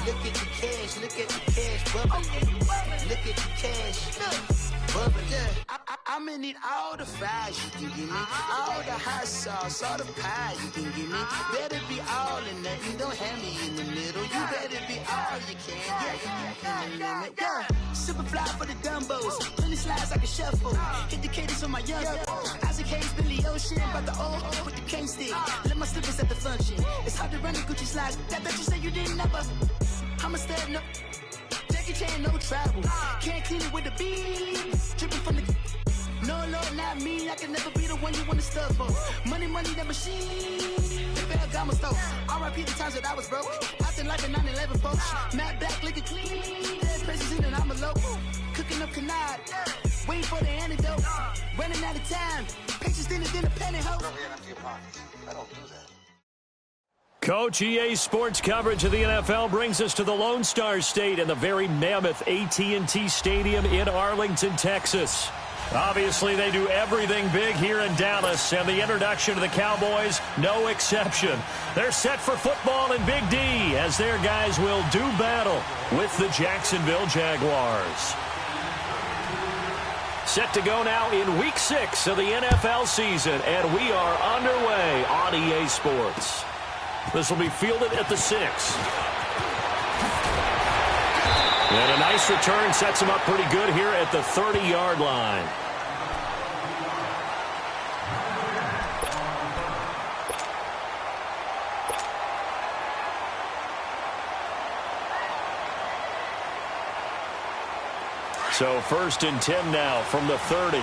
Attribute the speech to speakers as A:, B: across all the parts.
A: Look at the cash bubbling. Look at the cash bubbling. I'ma need all the fries you can give me, all the hot sauce, all the pie you can give me. Better be all in nothing, don't have me in the middle. You better be all you can, yeah, in the limit, yeah. Super fly for the dumbos, plenty slides like a shuffle. Hit the cadence on my young Isaac Hayes, Billy Ocean, but the old with the cane stick. Let my slippers at the function. It's hard to run the Gucci slides. That bet you say you didn't never. I'ma stand up. Jackie Chan, no travel. Can't clean it with the beat. Dripping from the. No, Lord, not me. I can never be the one you want to stuff for. Money, that machine. The Bergamo stove. R.I.P. the times that I was broke. Acting like a 9/11 folks. Matt back, looking clean. Dead president, I'm a local. Cooking up canard. Waiting for the antidote. Running out of time. Patience thinner than a penny hoe. I don't do that.
B: Coach, EA Sports coverage of the NFL brings us to the Lone Star State and the very mammoth AT&T Stadium in Arlington, Texas. Obviously, they do everything big here in Dallas, and the introduction to the Cowboys, no exception. They're set for football in Big D as their guys will do battle with the Jacksonville Jaguars. Set to go now in Week 6 of the NFL season, and we are underway on EA Sports. This will be fielded at the 6. And a nice return sets him up pretty good here at the 30-yard line. So 1st and 10 now from the 30.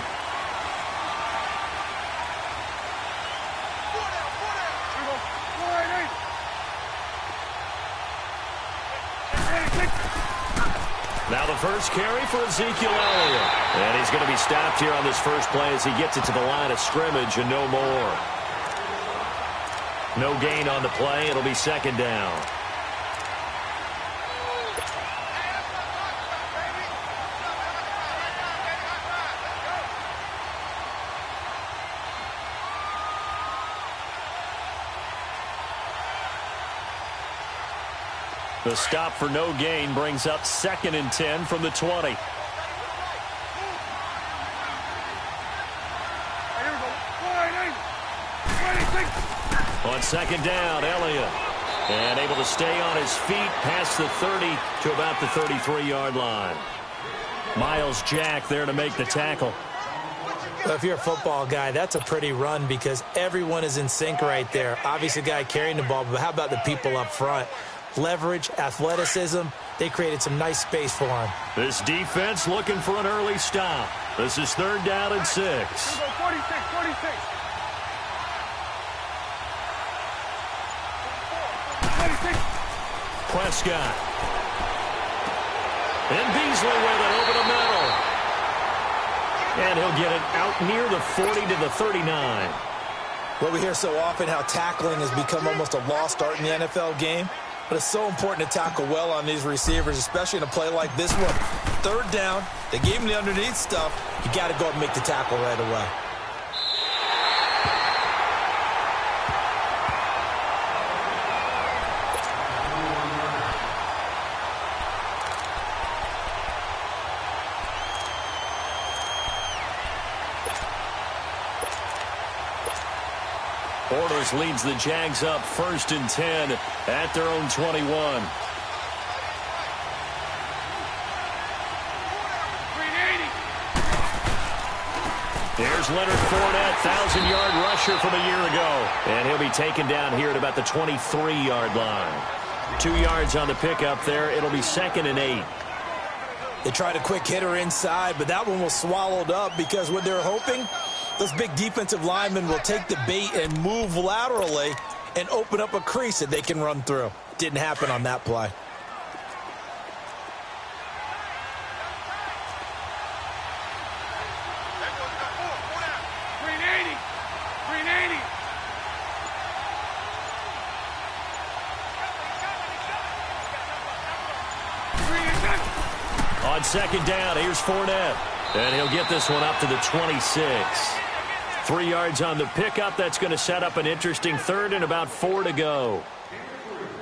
B: Now the first carry for Ezekiel Elliott. And he's going to be stopped here on this first play as he gets it to the line of scrimmage and no more. No gain on the play. It'll be 2nd down. The stop for no gain brings up 2nd and 10 from the 20. On 2nd down, Elliott. And able to stay on his feet past the 30 to about the 33-yard line. Miles Jack there to make the tackle.
C: Well, if you're a football guy, that's a pretty run because everyone is in sync right there. Obviously, the guy carrying the ball, but how about the people up front? Leverage, athleticism, they created some nice space for him.
B: This defense looking for an early stop. This is 3rd down and 6.
D: 46.
B: Prescott. And Beasley with it over the middle. And he'll get it out near the 40 to the 39.
C: Well, we hear so often how tackling has become almost a lost art in the NFL game. But it's so important to tackle well on these receivers, especially in a play like this one. 3rd down, they gave him the underneath stuff. You got to go up and make the tackle right away.
B: Borders leads the Jags up 1st and 10 at their own 21. There's Leonard Fournette, 1,000-yard rusher from a year ago. And he'll be taken down here at about the 23-yard line. 2 yards on the pickup there. It'll be 2nd and 8.
C: They tried a quick hitter inside, but that one was swallowed up because what they're hoping, those big defensive linemen will take the bait and move laterally and open up a crease that they can run through. Didn't happen on that play.
B: On 2nd down, here's Fournette. And he'll get this one up to the 26. 3 yards on the pickup. That's going to set up an interesting 3rd and about 4 to go.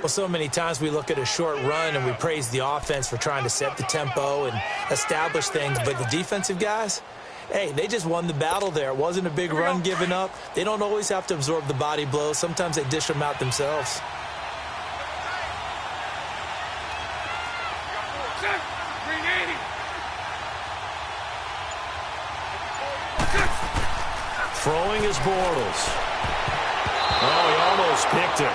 C: Well, so many times we look at a short run and we praise the offense for trying to set the tempo and establish things, but the defensive guys, hey, they just won the battle there. It wasn't a big run given up. They don't always have to absorb the body blows. Sometimes they dish them out themselves.
B: Throwing is Bortles. Oh, he almost picked it.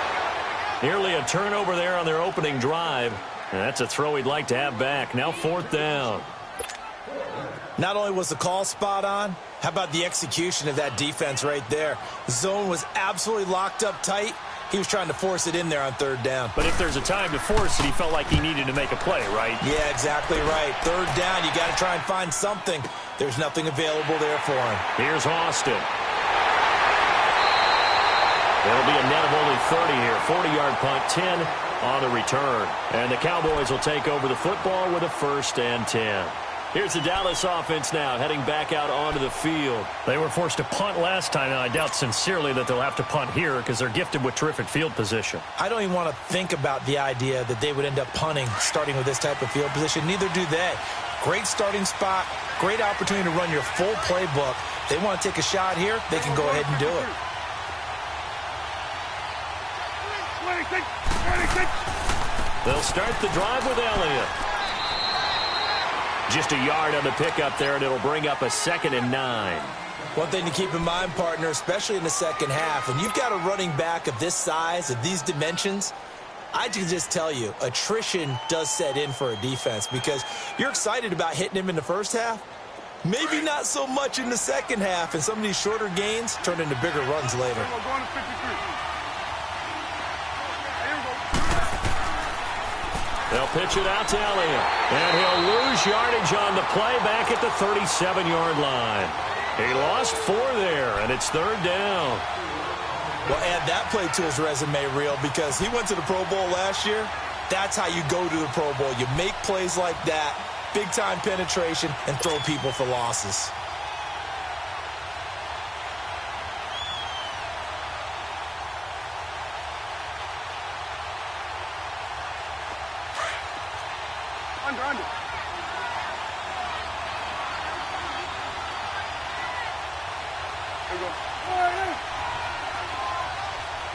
B: Nearly a turnover there on their opening drive. And that's a throw he'd like to have back. Now 4th down.
C: Not only was the call spot on, how about the execution of that defense right there? The zone was absolutely locked up tight. He was trying to force it in there on 3rd down.
B: But if there's a time to force it, he felt like he needed to make a play, right?
C: Yeah, exactly right. 3rd down, you got to try and find something. There's nothing available there for him.
B: Here's Austin. It'll be a net of only 30 here. 40-yard punt, 10 on the return. And the Cowboys will take over the football with a 1st and 10. Here's the Dallas offense now, heading back out onto the field. They were forced to punt last time, and I doubt sincerely that they'll have to punt here because they're gifted with terrific field position.
C: I don't even want to think about the idea that they would end up punting starting with this type of field position. Neither do they. Great starting spot, great opportunity to run your full playbook. They want to take a shot here, they can go ahead and do it.
B: They'll start the drive with Elliott. Just a yard on the pickup there, and it'll bring up a 2nd and 9.
C: One thing to keep in mind, partner, especially in the second half, when you've got a running back of this size, of these dimensions, I can just tell you, attrition does set in for a defense because you're excited about hitting him in the first half. Maybe not so much in the second half, and some of these shorter gains turn into bigger runs later.
B: They'll pitch it out to Elliott, and he'll lose yardage on the play back at the 37-yard line. He lost 4 there, and it's 3rd down.
C: Well, add that play to his resume reel because he went to the Pro Bowl last year. That's how you go to the Pro Bowl. You make plays like that, big-time penetration, and throw people for losses.
D: Under. There we go.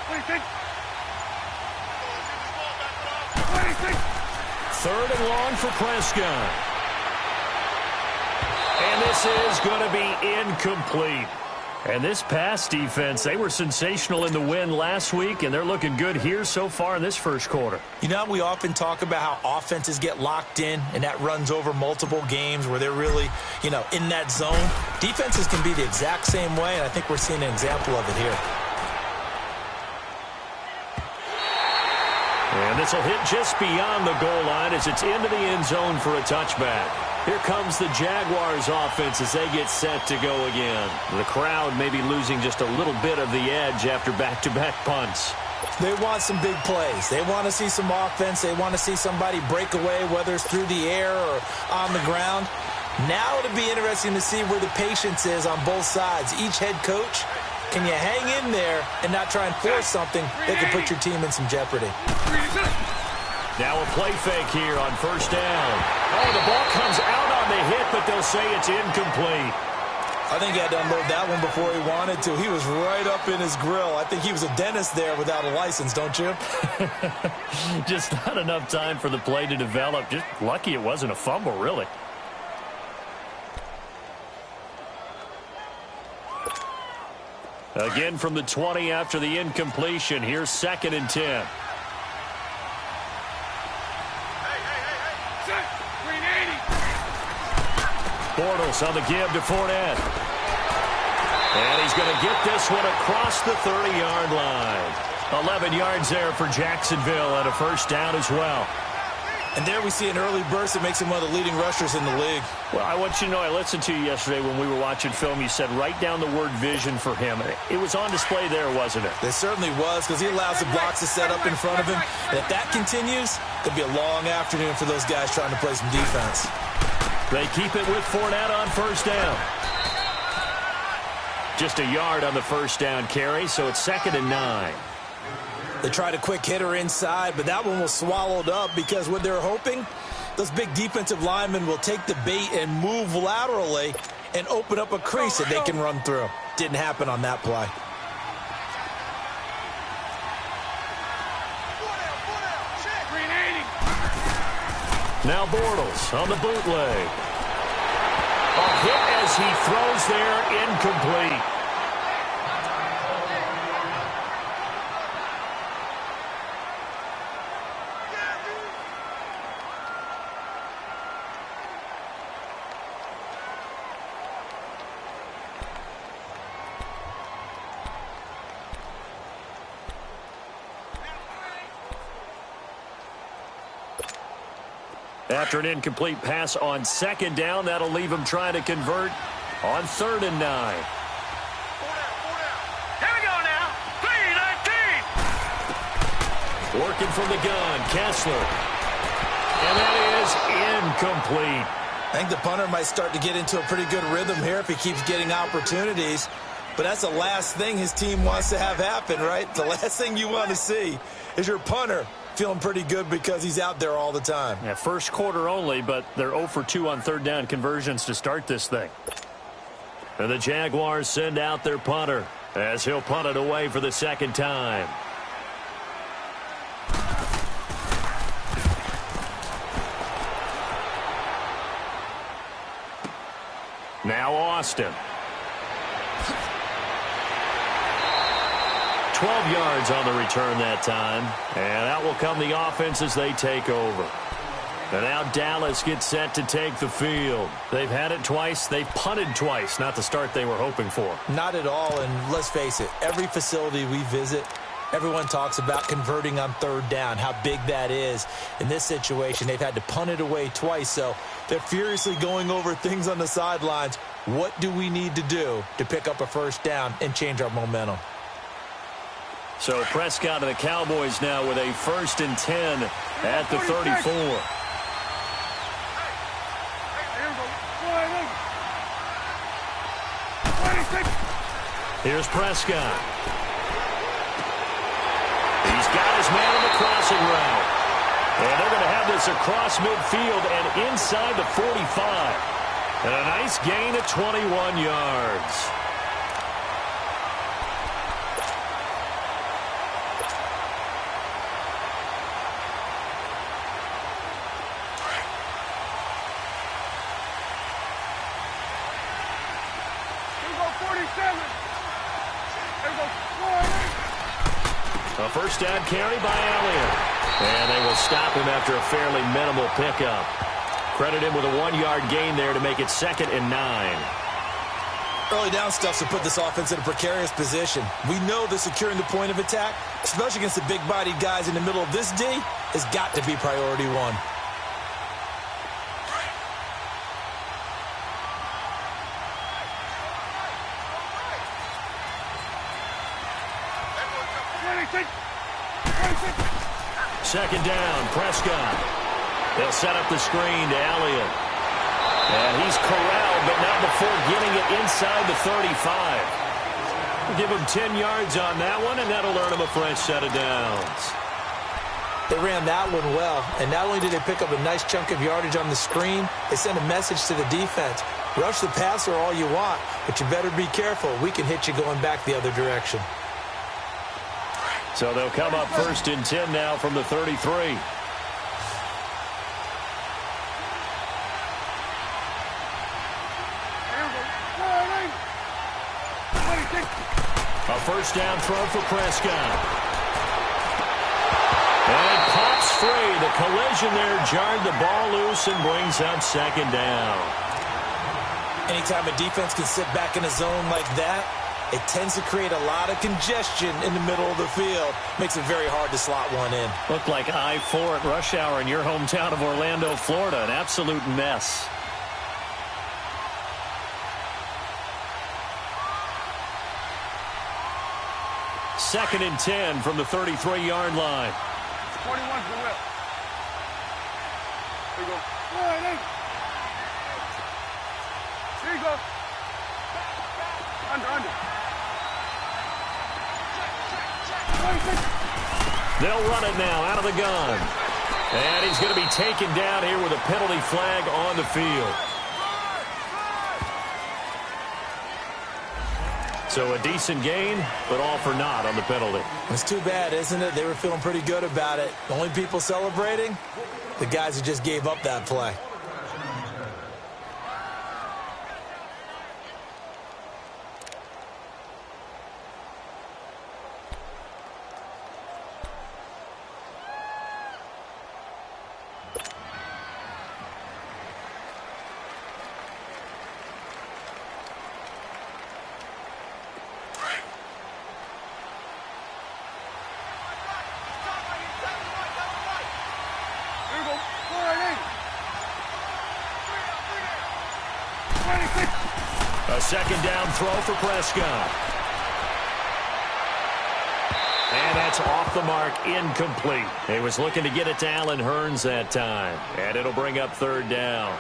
D: 26.
B: 3rd and long for Prescott. And this is going to be incomplete. And this pass defense, they were sensational in the win last week, and they're looking good here so far in this first quarter.
C: You know, we often talk about how offenses get locked in, and that runs over multiple games where they're really, in that zone. Defenses can be the exact same way, and I think we're seeing an example of it here.
B: And this will hit just beyond the goal line as it's into the end zone for a touchback. Here comes the Jaguars offense as they get set to go again. The crowd may be losing just a little bit of the edge after back-to-back punts.
C: They want some big plays. They want to see some offense. They want to see somebody break away, whether it's through the air or on the ground. Now it'll be interesting to see where the patience is on both sides. Each head coach, can you hang in there and not try and force something that could put your team in some jeopardy?
B: Now a play fake here on 1st down. Oh, the ball comes out on the hit, but they'll say it's incomplete.
C: I think he had to unload that one before he wanted to. He was right up in his grill. I think he was a dentist there without a license, don't you?
B: Just not enough time for the play to develop. Just lucky it wasn't a fumble, really. Again from the 20 after the incompletion. Here's 2nd and 10. Bortles on the give to Fournette. And he's going to get this one across the 30-yard line. 11 yards there for Jacksonville and a 1st down as well.
C: And there we see an early burst that makes him one of the leading rushers in the league.
B: Well, I want you to know, I listened to you yesterday when we were watching film. You said write down the word vision for him. It was on display there, wasn't it?
C: It certainly was, because he allows the blocks to set up in front of him. And if that continues, it'll be a long afternoon for those guys trying to play some defense.
B: They keep it with Fournette on 1st down. Just a yard on the 1st down carry, so it's 2nd and 9.
C: They tried a quick hitter inside, but that one was swallowed up because what they're hoping, those big defensive linemen will take the bait and move laterally and open up a crease that they can run through. Didn't happen on that play.
B: Now Bortles on the bootleg. A hit as he throws there, incomplete. After an incomplete pass on second down, that'll leave him trying to convert on 3rd and 9.
D: Here we go now. 3-19.
B: Working from the gun, Kessler. And that is incomplete.
C: I think the punter might start to get into a pretty good rhythm here if he keeps getting opportunities. But that's the last thing his team wants to have happen, right? The last thing you want to see is your punter feeling pretty good because he's out there all the time.
B: Yeah, first quarter only, but they're 0 for 2 on 3rd down conversions to start this thing. And the Jaguars send out their punter as he'll punt it away for the 2nd time. Now Austin. 12 yards on the return that time. And out will come the offense as they take over. And now Dallas gets set to take the field. They've had it twice. They've punted twice. Not the start they were hoping for.
C: Not at all, and let's face it, every facility we visit, everyone talks about converting on 3rd down, how big that is. In this situation, they've had to punt it away twice, so they're furiously going over things on the sidelines. What do we need to do to pick up a 1st down and change our momentum?
B: So Prescott and the Cowboys now with a 1st and 10 at the 34. Here's Prescott. He's got his man on the crossing route. And they're going to have this across midfield and inside the 45. And a nice gain of 21 yards. A 1st down carry by Elliott. And they will stop him after a fairly minimal pickup. Credit him with a 1-yard gain there to make it 2nd and 9.
C: Early down stuff to put this offense in a precarious position. We know that securing the point of attack, especially against the big-bodied guys in the middle of this D, has got to be priority 1.
B: Second down, Prescott. They'll set up the screen to Elliott. And he's corralled, but not before getting it inside the 35. We'll give him 10 yards on that one, and that'll earn him a fresh set of downs.
C: They ran that one well, and not only did they pick up a nice chunk of yardage on the screen, they sent a message to the defense. Rush the passer all you want, but you better be careful. We can hit you going back the other direction.
B: So they'll come up 1st and 10 now from the 33. A 1st down throw for Prescott. And it pops free. The collision there jarred the ball loose and brings up 2nd down.
C: Anytime a defense can sit back in a zone like that, it tends to create a lot of congestion in the middle of the field. Makes it very hard to slot one in.
B: Looked like I-4 at rush hour in your hometown of Orlando, Florida. An absolute mess. Second and 10 from the 33-yard line.
D: 21's the whip. Here you go. Here you go. Under.
B: They'll run it now out of the gun. And he's going to be taken down here with a penalty flag on the field. So a decent gain, but all for naught on the penalty.
C: It's too bad, isn't it? They were feeling pretty good about it. The only people celebrating, the guys who just gave up that play.
B: A second down throw for Prescott. And that's off the mark, incomplete. He was looking to get it to Allen Hurns that time. And it'll bring up third down.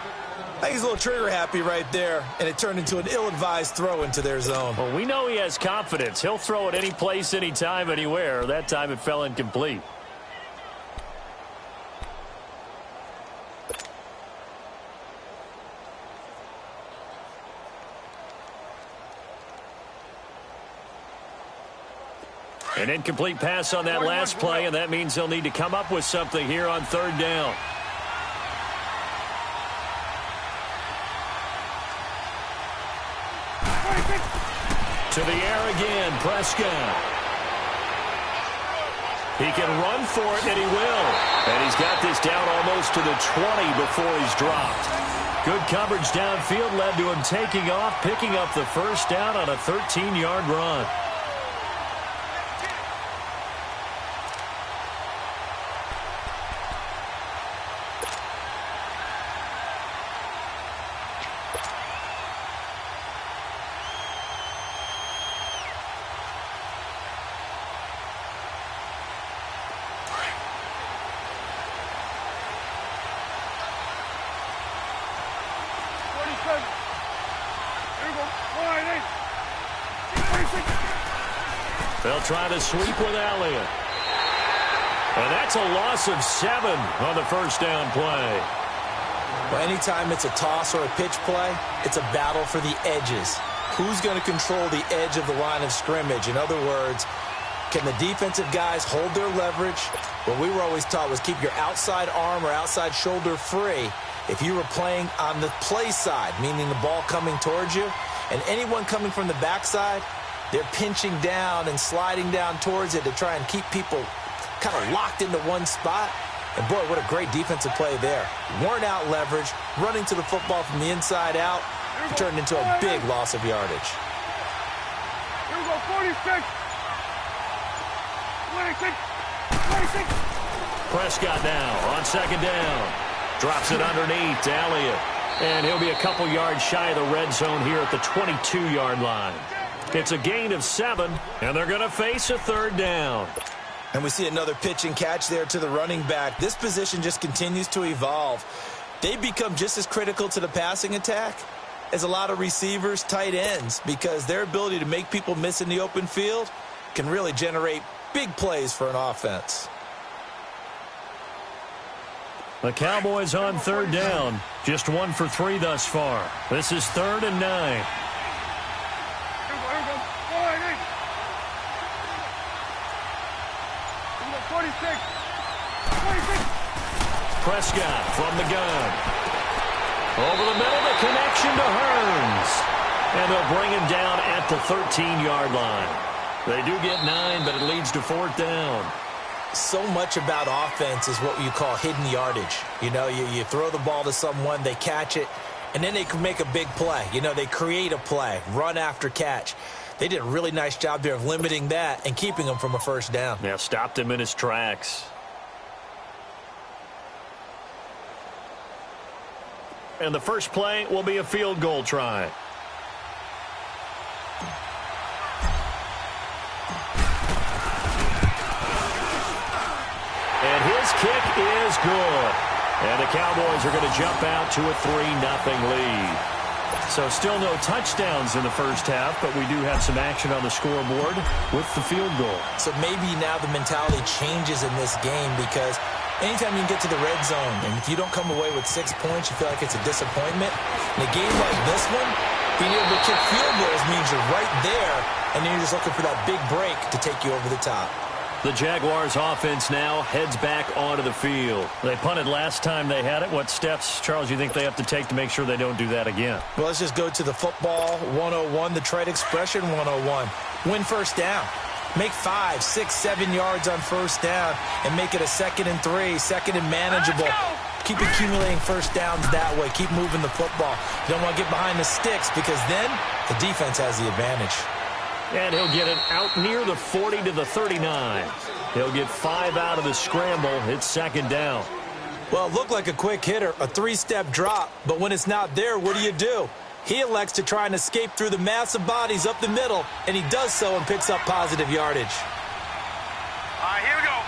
C: I think he's a little trigger happy right there, and it turned into an ill-advised throw into their zone.
B: Well, we know he has confidence. He'll throw it any place, anytime, anywhere. That time it fell incomplete. An incomplete pass on that last play, and that means they'll need to come up with something here on third down. To the air again, Prescott. He can run for it, and he will. And he's got this down almost to the 20 before he's dropped. Good coverage downfield led to him taking off, picking up the first down on a 13-yard run. They'll try to sweep with Elliott. And that's a loss of 7 on the first down play.
C: Well, anytime it's a toss or a pitch play, it's a battle for the edges. Who's going to control the edge of the line of scrimmage? In other words, can the defensive guys hold their leverage? What we were always taught was keep your outside arm or outside shoulder free if you were playing on the play side, meaning the ball coming towards you. And anyone coming from the backside, they're pinching down and sliding down towards it to try and keep people kind of locked into one spot. And, boy, what a great defensive play there. Worn out leverage, running to the football from the inside out, turned into a big loss of yardage.
D: Here we go, 46. 26. 26.
B: Prescott now on second down. Drops it underneath to Elliott. And he'll be a couple yards shy of the red zone here at the 22-yard line. It's a gain of 7, and they're going to face a third down.
C: And we see another pitch and catch there to the running back. This position just continues to evolve. They become just as critical to the passing attack as a lot of receivers, tight ends, because their ability to make people miss in the open field can really generate big plays for an offense.
B: The Cowboys on third down. Just 1 for 3 thus far. This is 3rd and 9.
D: 46.
B: Prescott from the gun. Over the middle, the connection to Hurns. And they'll bring him down at the 13-yard line. They do get 9, but it leads to 4th down.
C: So much about offense is what you call hidden yardage. You know, you throw the ball to someone, they catch it, and then they can make a big play. You know, they create a play, run after catch. They did a really nice job there of limiting that and keeping him from a first down.
B: Yeah, stopped him in his tracks. And the first play will be a field goal try. And his kick is good. And the Cowboys are going to jump out to a 3-0 lead. So still no touchdowns in the first half, but we do have some action on the scoreboard with the field goal.
C: So maybe now the mentality changes in this game because anytime you can get to the red zone, and if you don't come away with 6 points, you feel like it's a disappointment. In a game like this one, being able to kick field goals means you're right there, and then you're just looking for that big break to take you over the top.
B: The Jaguars offense now heads back onto the field. They punted last time they had it. What steps, Charles, you think they have to take to make sure they don't do that again?
C: Well, let's just go to the football 101, the trade expression 101. Win first down. Make 5, 6, 7 yards on first down and make it a 2nd and 3, 2nd and manageable. Keep accumulating first downs that way. Keep moving the football. You don't want to get behind the sticks because then the defense has the advantage.
B: And he'll get it out near the 40 to the 39. He'll get 5 out of the scramble. It's 2nd down.
C: Well, it looked like a quick hitter, a 3-step drop, but when it's not there, what do? He elects to try and escape through the massive bodies up the middle, and he does so and picks up positive yardage.
D: All right, here we go.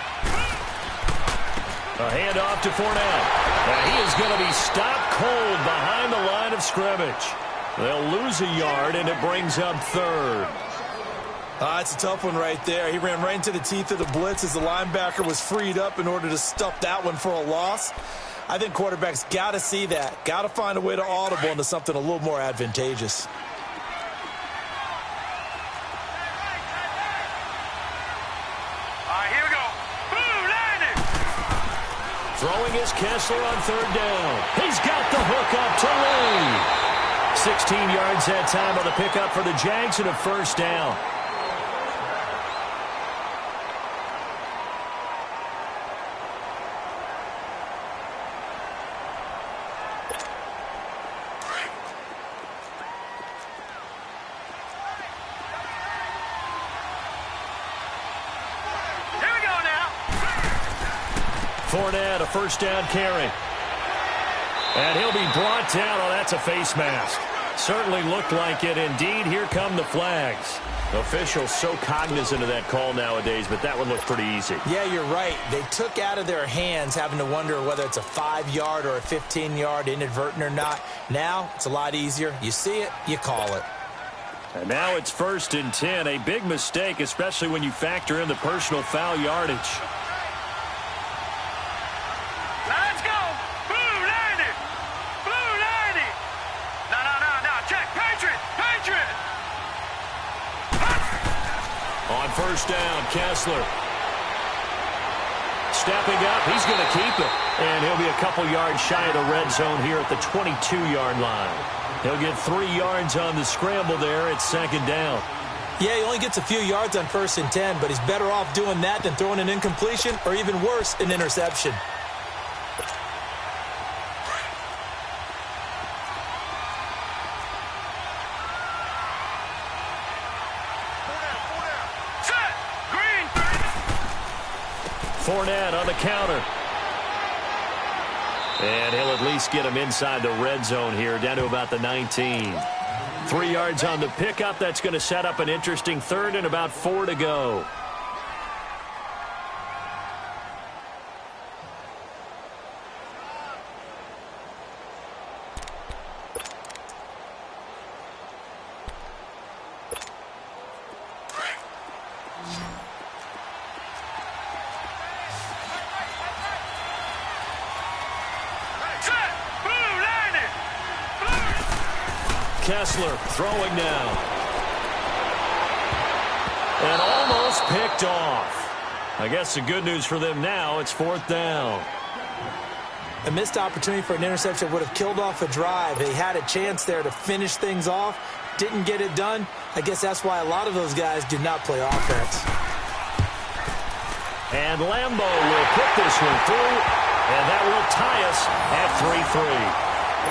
B: A handoff to Fournette. And he is going to be stopped cold behind the line of scrimmage. They'll lose a yard, and it brings up 3rd.
C: It's a tough one right there. He ran right into the teeth of the blitz as the linebacker was freed up in order to stuff that one for a loss. I think quarterbacks got to see that. Got to find a way to audible into something a little more advantageous.
D: All right, here we go. Boom, landed.
B: Throwing is Kessler on 3rd down. He's got the hook up to Lee. 16 yards that time on the pickup for the Jags and a 1st down. Fournette, a 1st down carry. And he'll be brought down. Oh, that's a face mask. Certainly looked like it. Indeed, here come the flags. Officials so cognizant of that call nowadays, but that one looked pretty easy.
C: Yeah, you're right. They took out of their hands having to wonder whether it's a 5-yard or a 15-yard inadvertent or not. Now, it's a lot easier. You see it, you call it.
B: And now it's 1st and 10. A big mistake, especially when you factor in the personal foul yardage.
D: Let's go. Boom, landed. Boom, landed. No. Check. Patriot.
B: On 1st down, Kessler. Stepping up, he's going to keep it. And he'll be a couple yards shy of the red zone here at the 22-yard line. He'll get 3 yards on the scramble there. It's 2nd down.
C: Yeah, he only gets a few yards on 1st and 10, but he's better off doing that than throwing an incompletion or even worse, an interception.
B: Fournette on the counter. And he'll at least get him inside the red zone here, down to about the 19. 3 yards on the pickup. That's going to set up an interesting 3rd and about 4 to go. Kessler throwing now. And almost picked off. I guess the good news for them now, it's 4th down.
C: A missed opportunity for an interception would have killed off a drive. They had a chance there to finish things off. Didn't get it done. I guess that's why a lot of those guys did not play offense.
B: And Lambeau will put this one through, and that will tie us at 3-3.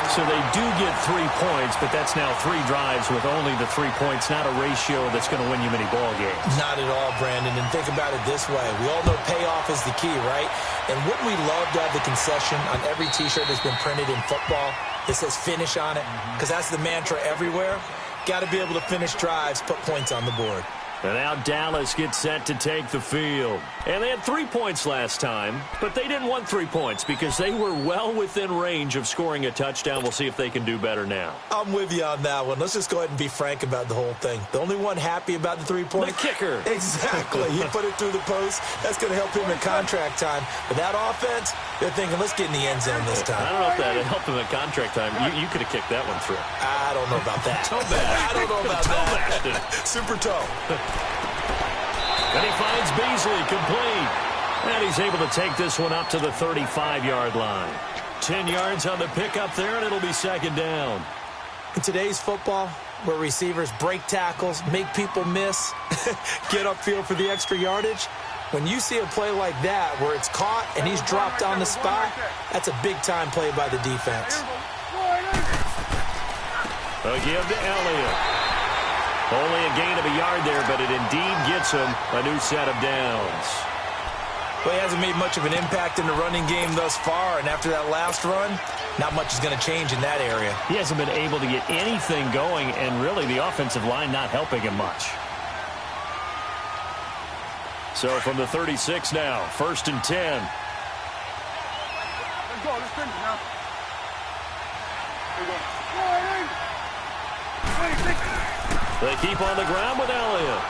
B: So they do get 3 points, but that's now 3 drives with only the 3 points, not a ratio that's going to win you many ball games.
C: Not at all, Brandon. And think about it this way. We all know payoff is the key, right? And wouldn't we love to have the concession on every T-shirt that's been printed in football that says finish on it? Because that's the mantra everywhere. Got to be able to finish drives, put points on the board.
B: And now Dallas gets set to take the field. And they had 3 points last time, but they didn't want 3 points because they were well within range of scoring a touchdown. We'll see if they can do better now.
C: I'm with you on that one. Let's just go ahead and be frank about the whole thing. The only one happy about the 3-point?
B: The kicker.
C: Exactly. He put it through the post. That's going to help him in contract time. But that offense, they're thinking, let's get in the end zone this time.
B: I don't know if that helped him in contract time. You could have kicked that one through.
C: I don't know about that.
B: Toe bash.
C: I don't know about that. Super toe.
B: And he finds Beasley complete. And he's able to take this one up to the 35-yard line. 10 yards on the pickup there, and it'll be second down.
C: In today's football, where receivers break tackles, make people miss, get upfield for the extra yardage, when you see a play like that where it's caught and he's dropped on the spot, that's a big-time play by the defense.
B: A give to Elliott. Only a gain of a yard there, but it indeed gets him a new set of downs.
C: Well, he hasn't made much of an impact in the running game thus far, and after that last run, not much is going to change in that area.
B: He hasn't been able to get anything going, and really the offensive line not helping him much. So from the 36 now, 1st and 10.
D: Let's go. Let's finish now. Here we go.
B: They keep on the ground with Elliott.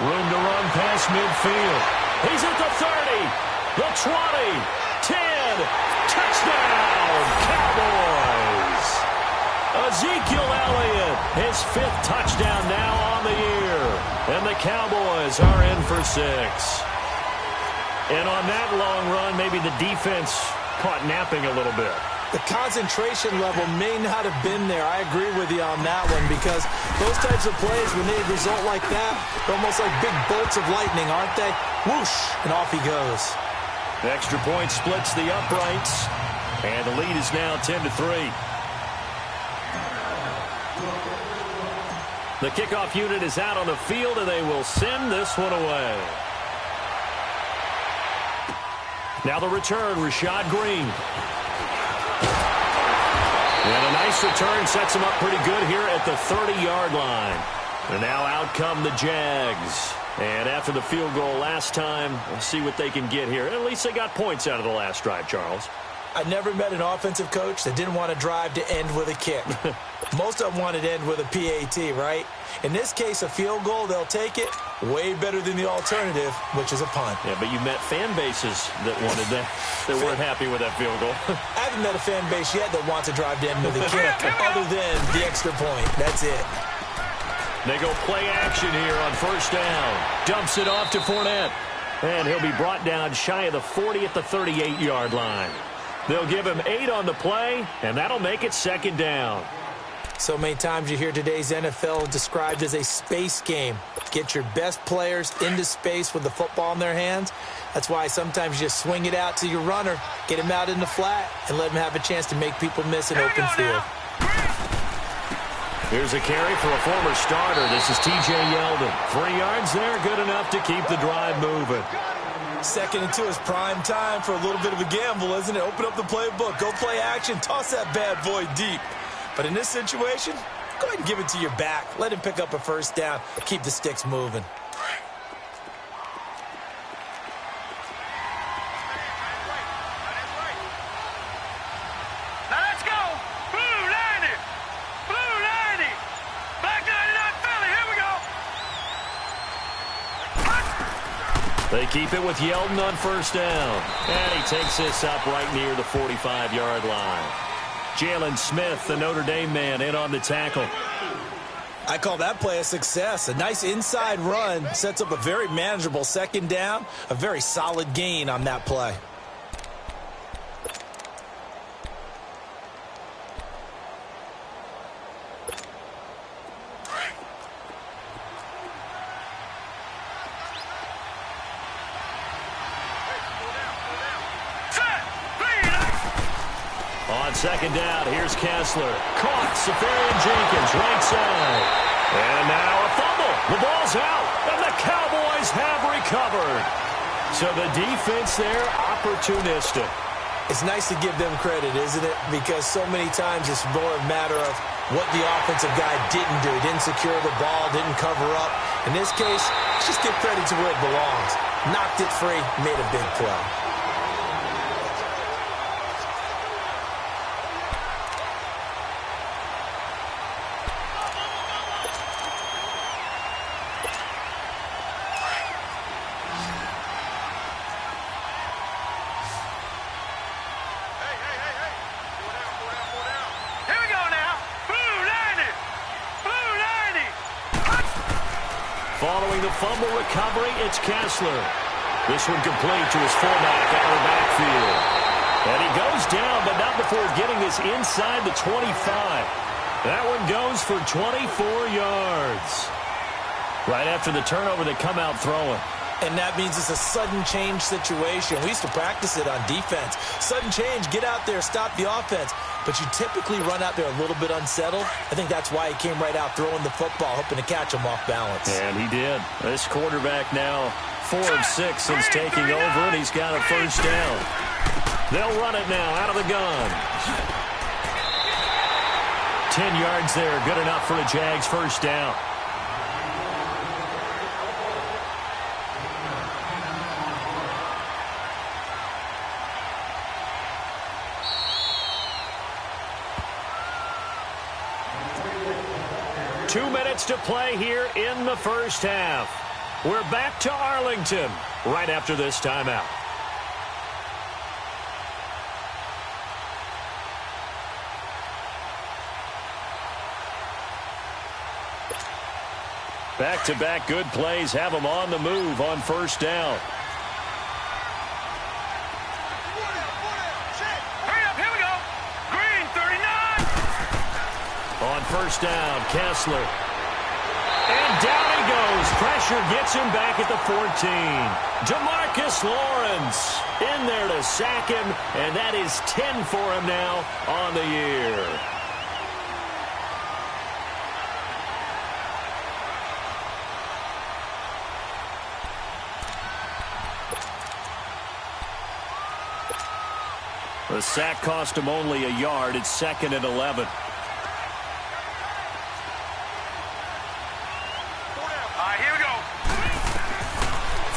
B: Room to run past midfield. He's at the 30, the 20, 10. Touchdown, Cowboys. Ezekiel Elliott, his 5th touchdown now on the year. And the Cowboys are in for 6. And on that long run, maybe the defense caught napping a little bit.
C: The concentration level may not have been there. I agree with you on that one because those types of plays, when they result like that, they're almost like big bolts of lightning, aren't they? Whoosh, and off he goes.
B: The extra point splits the uprights, and the lead is now 10-3. The kickoff unit is out on the field, and they will send this one away. Now the return, Rashad Green. And a nice return sets him up pretty good here at the 30-yard line. And now out come the Jags. And after the field goal last time, we'll see what they can get here. At least they got points out of the last drive, Charles.
C: I never met an offensive coach that didn't want to drive to end with a kick. Most of them wanted to end with a PAT, right? In this case, a field goal, they'll take it. Way better than the alternative, which is a punt.
B: Yeah, but you met fan bases that wanted that, that weren't happy with that field goal.
C: I haven't met a fan base yet that wants to drive to end with a kick, other than the extra point. That's it.
B: They go play action here on 1st down. Dumps it off to Fournette. And he'll be brought down shy of the 40 at the 38-yard line. They'll give him 8 on the play, and that'll make it 2nd down.
C: So many times you hear today's NFL described as a space game. Get your best players into space with the football in their hands. That's why sometimes you just swing it out to your runner, get him out in the flat, and let him have a chance to make people miss an open field.
B: Here's a carry for a former starter. This is T.J. Yeldon. 3 yards there, good enough to keep the drive moving.
C: 2nd and 2 is prime time for a little bit of a gamble, isn't it? Open up the playbook, go play action, toss that bad boy deep. But in this situation, go ahead and give it to your back. Let him pick up a 1st down. Keep the sticks moving.
D: Now let's go. Blue 90. Blue 90. Black 99 Philly. Here we go.
B: They keep it with Yeldon on 1st down. And he takes this up right near the 45-yard line. Jalen Smith, the Notre Dame man, in on the tackle.
C: I call that play a success. A nice inside run sets up a very manageable 2nd down. A very solid gain on that play.
B: On 2nd down, here's Kessler. Caught Safarian Jenkins, right side. And now a fumble. The ball's out, and the Cowboys have recovered. So the defense there, opportunistic.
C: It's nice to give them credit, isn't it? Because so many times it's more a matter of what the offensive guy didn't do. Didn't secure the ball, didn't cover up. In this case, let's just give credit to where it belongs. Knocked it free, made a big play.
B: Following the fumble recovery, it's Kessler. This one complete to his fullback out of the backfield. And he goes down, but not before getting this inside the 25. That one goes for 24 yards. Right after the turnover, they come out throwing.
C: And that means it's a sudden change situation. We used to practice it on defense. Sudden change, get out there, stop the offense. But you typically run out there a little bit unsettled. I think that's why he came right out throwing the football, hoping to catch him off balance.
B: And he did. This quarterback now 4 of 6 since taking over, and he's got a first down. They'll run it now out of the gun. 10 yards there, good enough for a Jags first down. To play here in the first half. We're back to Arlington right after this timeout. Back-to-back good plays have them on the move on first down.
D: Hurry up, here we go. Green, 39.
B: On first down, Kessler. And down he goes. Pressure gets him back at the 14. DeMarcus Lawrence in there to sack him, and that is 10 for him now on the year. The sack cost him only a yard. It's 2nd and 11.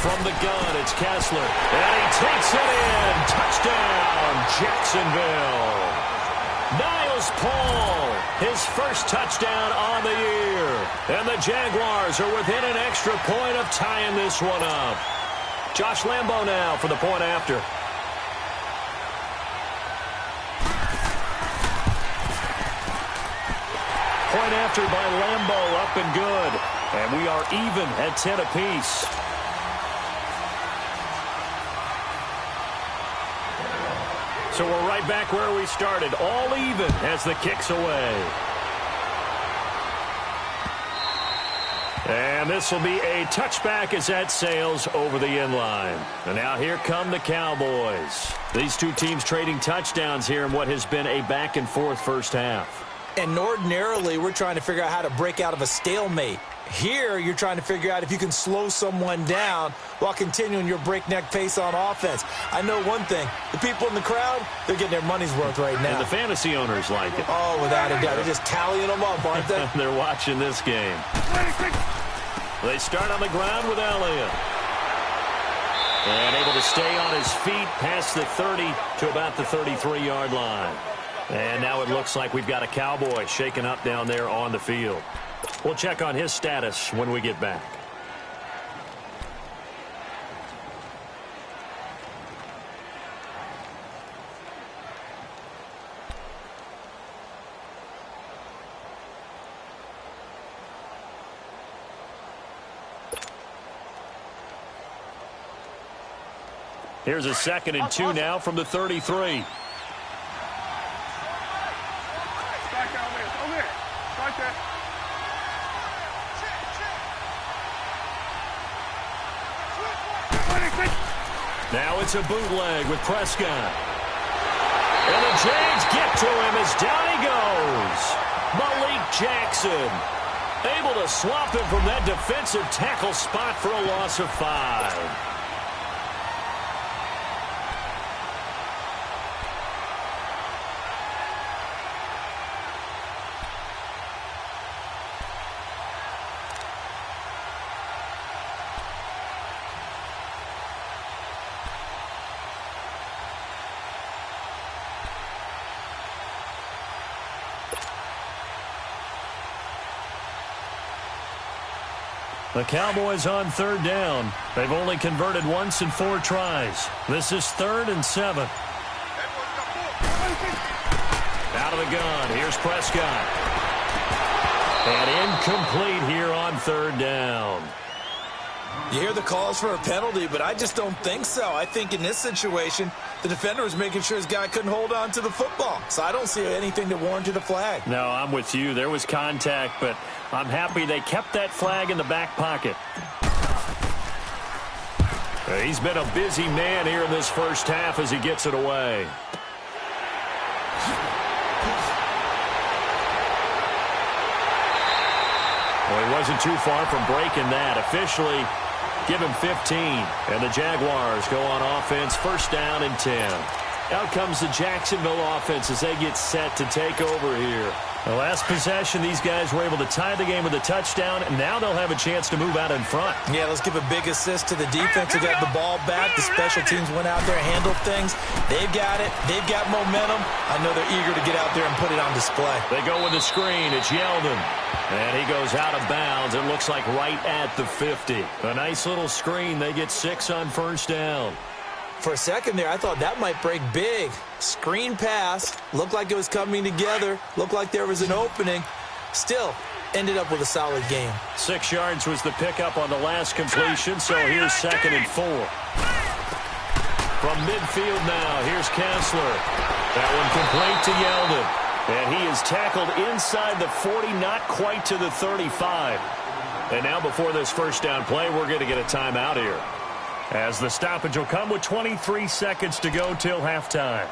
B: From the gun, it's Kessler. And he takes it in. Touchdown, Jacksonville. Niles Paul, his first touchdown on the year. And the Jaguars are within an extra point of tying this one up. Josh Lambo now for the point after. Point after by Lambo, up and good. And we are even at 10 apiece. So we're right back where we started, all even as the kick's away. And this will be a touchback as that sails over the end line. And now here come the Cowboys. These two teams trading touchdowns here in what has been a back-and-forth first half.
C: And ordinarily, we're trying to figure out how to break out of a stalemate. Here, you're trying to figure out if you can slow someone down while continuing your breakneck pace on offense. I know one thing. The people in the crowd, they're getting their money's worth right now.
B: And the fantasy owners like it.
C: Oh, without a doubt. They're just tallying them up, aren't they?
B: They're watching this game. They start on the ground with Elliott. And able to stay on his feet past the 30 to about the 33-yard line. And now it looks like we've got a Cowboy shaken up down there on the field. We'll check on his status when we get back. Here's a 2nd and 2 now from the 33. Now it's a bootleg with Prescott. And the Jags get to him as down he goes. Malik Jackson able to swap him from that defensive tackle spot for a loss of 5. The Cowboys on third down. They've only converted once in 4 tries. This is 3rd and 7. Out of the gun. Here's Prescott. And incomplete here on 3rd down.
C: You hear the calls for a penalty, but I just don't think so. I think in this situation, the defender was making sure his guy couldn't hold on to the football. So I don't see anything that warranted a flag.
B: No, I'm with you. There was contact, but I'm happy they kept that flag in the back pocket. He's been a busy man here in this first half as he gets it away. Well, he wasn't too far from breaking that. Officially, give him 15. And the Jaguars go on offense, 1st down and 10. Out comes the Jacksonville offense as they get set to take over here. The last possession, these guys were able to tie the game with a touchdown, and now they'll have a chance to move out in front.
C: Yeah, let's give a big assist to the defense who got the ball back. The special teams went out there, handled things. They've got it. They've got momentum. I know they're eager to get out there and put it on display.
B: They go with the screen. It's Yeldon. And he goes out of bounds. It looks like right at the 50. A nice little screen. They get 6 on 1st down.
C: For a second there, I thought that might break big. Screen pass. Looked like it was coming together. Looked like there was an opening. Still, ended up with a solid game.
B: 6 yards was the pickup on the last completion, so here's 2nd and 4. From midfield now, here's Kessler. That one complete to Yeldon. And he is tackled inside the 40, not quite to the 35. And now before this 1st down play, we're going to get a timeout here, as the stoppage will come with 23 seconds to go till halftime.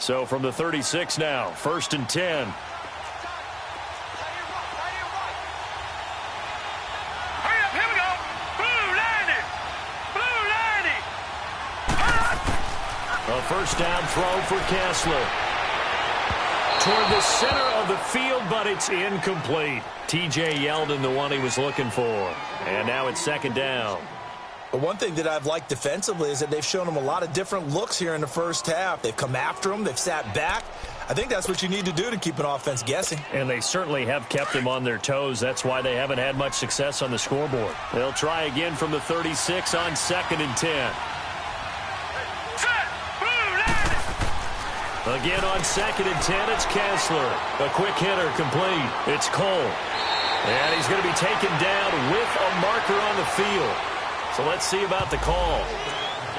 B: So from the 36 now, 1st and 10. A 1st down throw for Kessler. Toward the center of the field, but it's incomplete. T.J. Yeldon, the one he was looking for. And now it's 2nd down.
C: But one thing that I've liked defensively is that they've shown him a lot of different looks here in the first half. They've come after him. They've sat back. I think that's what you need to do to keep an offense guessing.
B: And they certainly have kept them on their toes. That's why they haven't had much success on the scoreboard. They'll try again from the 36 on 2nd and 10. Again on 2nd and 10, it's Kessler. A quick hitter complete. It's Cole. And he's going to be taken down with a marker on the field. So let's see about the call.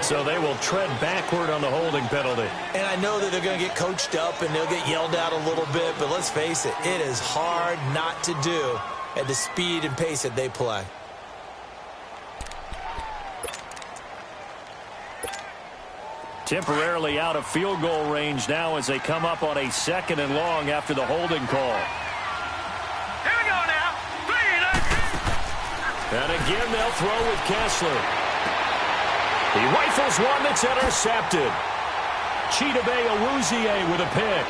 B: So they will tread backward on the holding penalty.
C: And I know that they're going to get coached up and they'll get yelled at a little bit, but let's face it, it is hard not to do at the speed and pace that they play.
B: Temporarily out of field goal range now as they come up on a 2nd and long after the holding call.
D: Here we go now. 3,
B: And again they'll throw with Kessler. He rifles one that's intercepted. Chidobe Awuzie with a pick.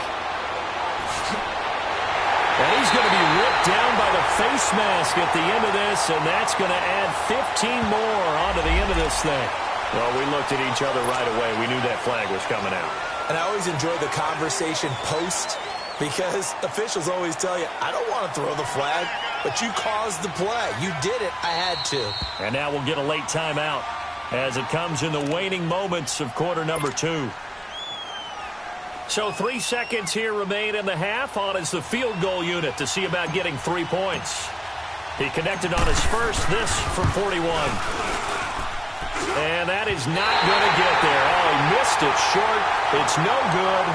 B: And he's going to be ripped down by the face mask at the end of this, and that's going to add 15 more onto the end of this thing. Well, we looked at each other right away. We knew that flag was coming out.
C: And I always enjoy the conversation post, because officials always tell you, I don't want to throw the flag, but you caused the play. You did it. I had to. And
B: now we'll get a late timeout as it comes in the waning moments of quarter number 2. So 3 seconds here remain in the half. On is the field goal unit to see about getting 3 points. He connected on his first, this from 41. And that is not going to get there. Oh, he missed it short. It's no good.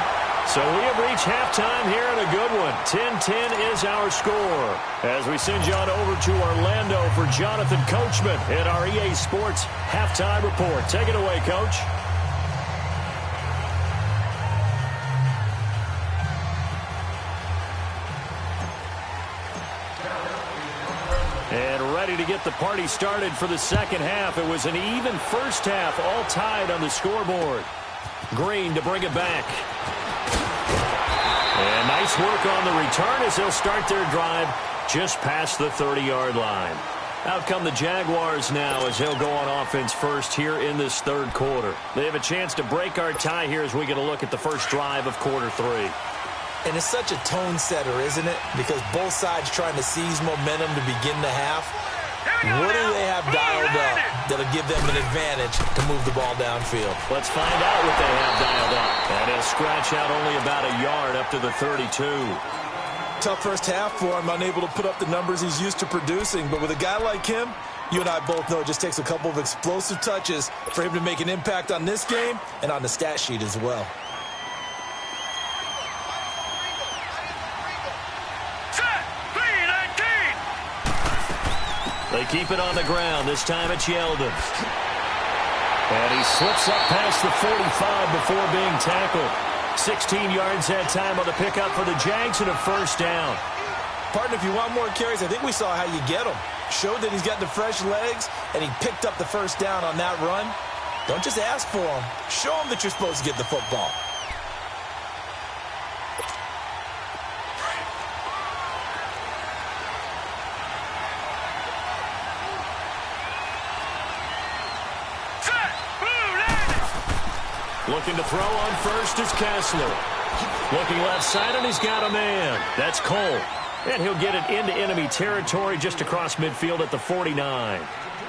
B: So we have reached halftime here in a good one. 10-10 is our score. As we send you on over to Orlando for Jonathan Coachman in our EA Sports Halftime Report. Take it away, Coach. And ready to get the party started for the second half. It was an even first half, all tied on the scoreboard. Green to bring it back. And nice work on the return as they'll start their drive just past the 30-yard line. Out come the Jaguars now as he'll go on offense first here in this third quarter. They have a chance to break our tie here as we get a look at the first drive of quarter 3.
C: And it's such a tone setter, isn't it? Because both sides trying to seize momentum to begin the half. What do they have dialed up that'll give them an advantage to move the ball downfield?
B: Let's find out what they have dialed up. And he'll scratch out only about a yard up to the 32.
C: Tough first half for him, unable to put up the numbers he's used to producing. But with a guy like him, you and I both know it just takes a couple of explosive touches for him to make an impact on this game and on the stat sheet as well.
B: They keep it on the ground. This time it's Yeldon. And he slips up past the 45 before being tackled. 16 yards that time on the pickup for the Jags and a first down.
C: Partner, if you want more carries, I think we saw how you get them. Showed that he's got the fresh legs, and he picked up the first down on that run. Don't just ask for him. Show him that you're supposed to get the football.
B: Looking to throw on first is Kessler. Looking left side, and he's got a man. That's Cole. And he'll get it into enemy territory just across midfield at the 49.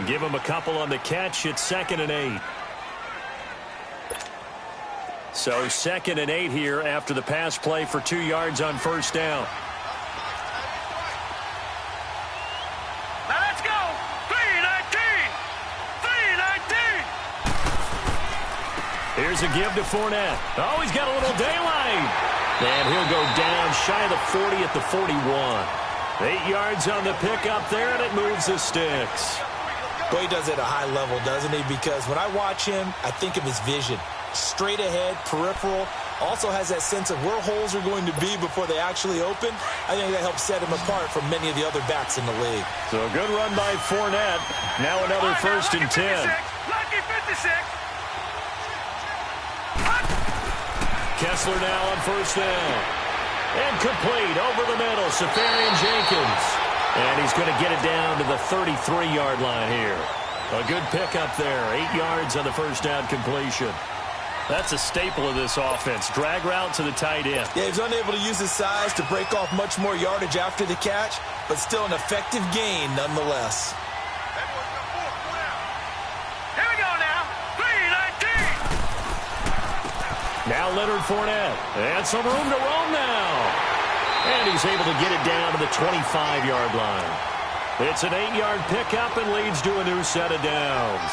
B: Give him a couple on the catch. It's 2nd and 8. So 2nd and 8 here after the pass play for 2 yards on first down.
D: Now let's go. 3-19. 3-19.
B: Here's a give to Fournette. Oh, he's got a little daylight. And he'll go down shy of the 40 at the 41. 8 yards on the pickup there, and it moves the sticks.
C: Well, he does it at a high level, doesn't he? Because when I watch him, I think of his vision. Straight ahead, peripheral. Also has that sense of where holes are going to be before they actually open. I think that helps set him apart from many of the other backs in the league.
B: So a good run by Fournette. Now another 1st and 10.
D: Lucky 56.
B: Kessler now on first down. And complete over the middle. Safarian Jenkins. And he's going to get it down to the 33-yard line here. A good pickup there. 8 yards on the first down completion. That's a staple of this offense. Drag route to the tight end.
C: Yeah, he's unable to use his size to break off much more yardage after the catch, but still an effective gain nonetheless.
D: Here we go now. 3-19.
B: Now Leonard Fournette. And some room to roam now. And he's able to get it down to the 25-yard line. It's an 8-yard pickup and leads to a new set of downs.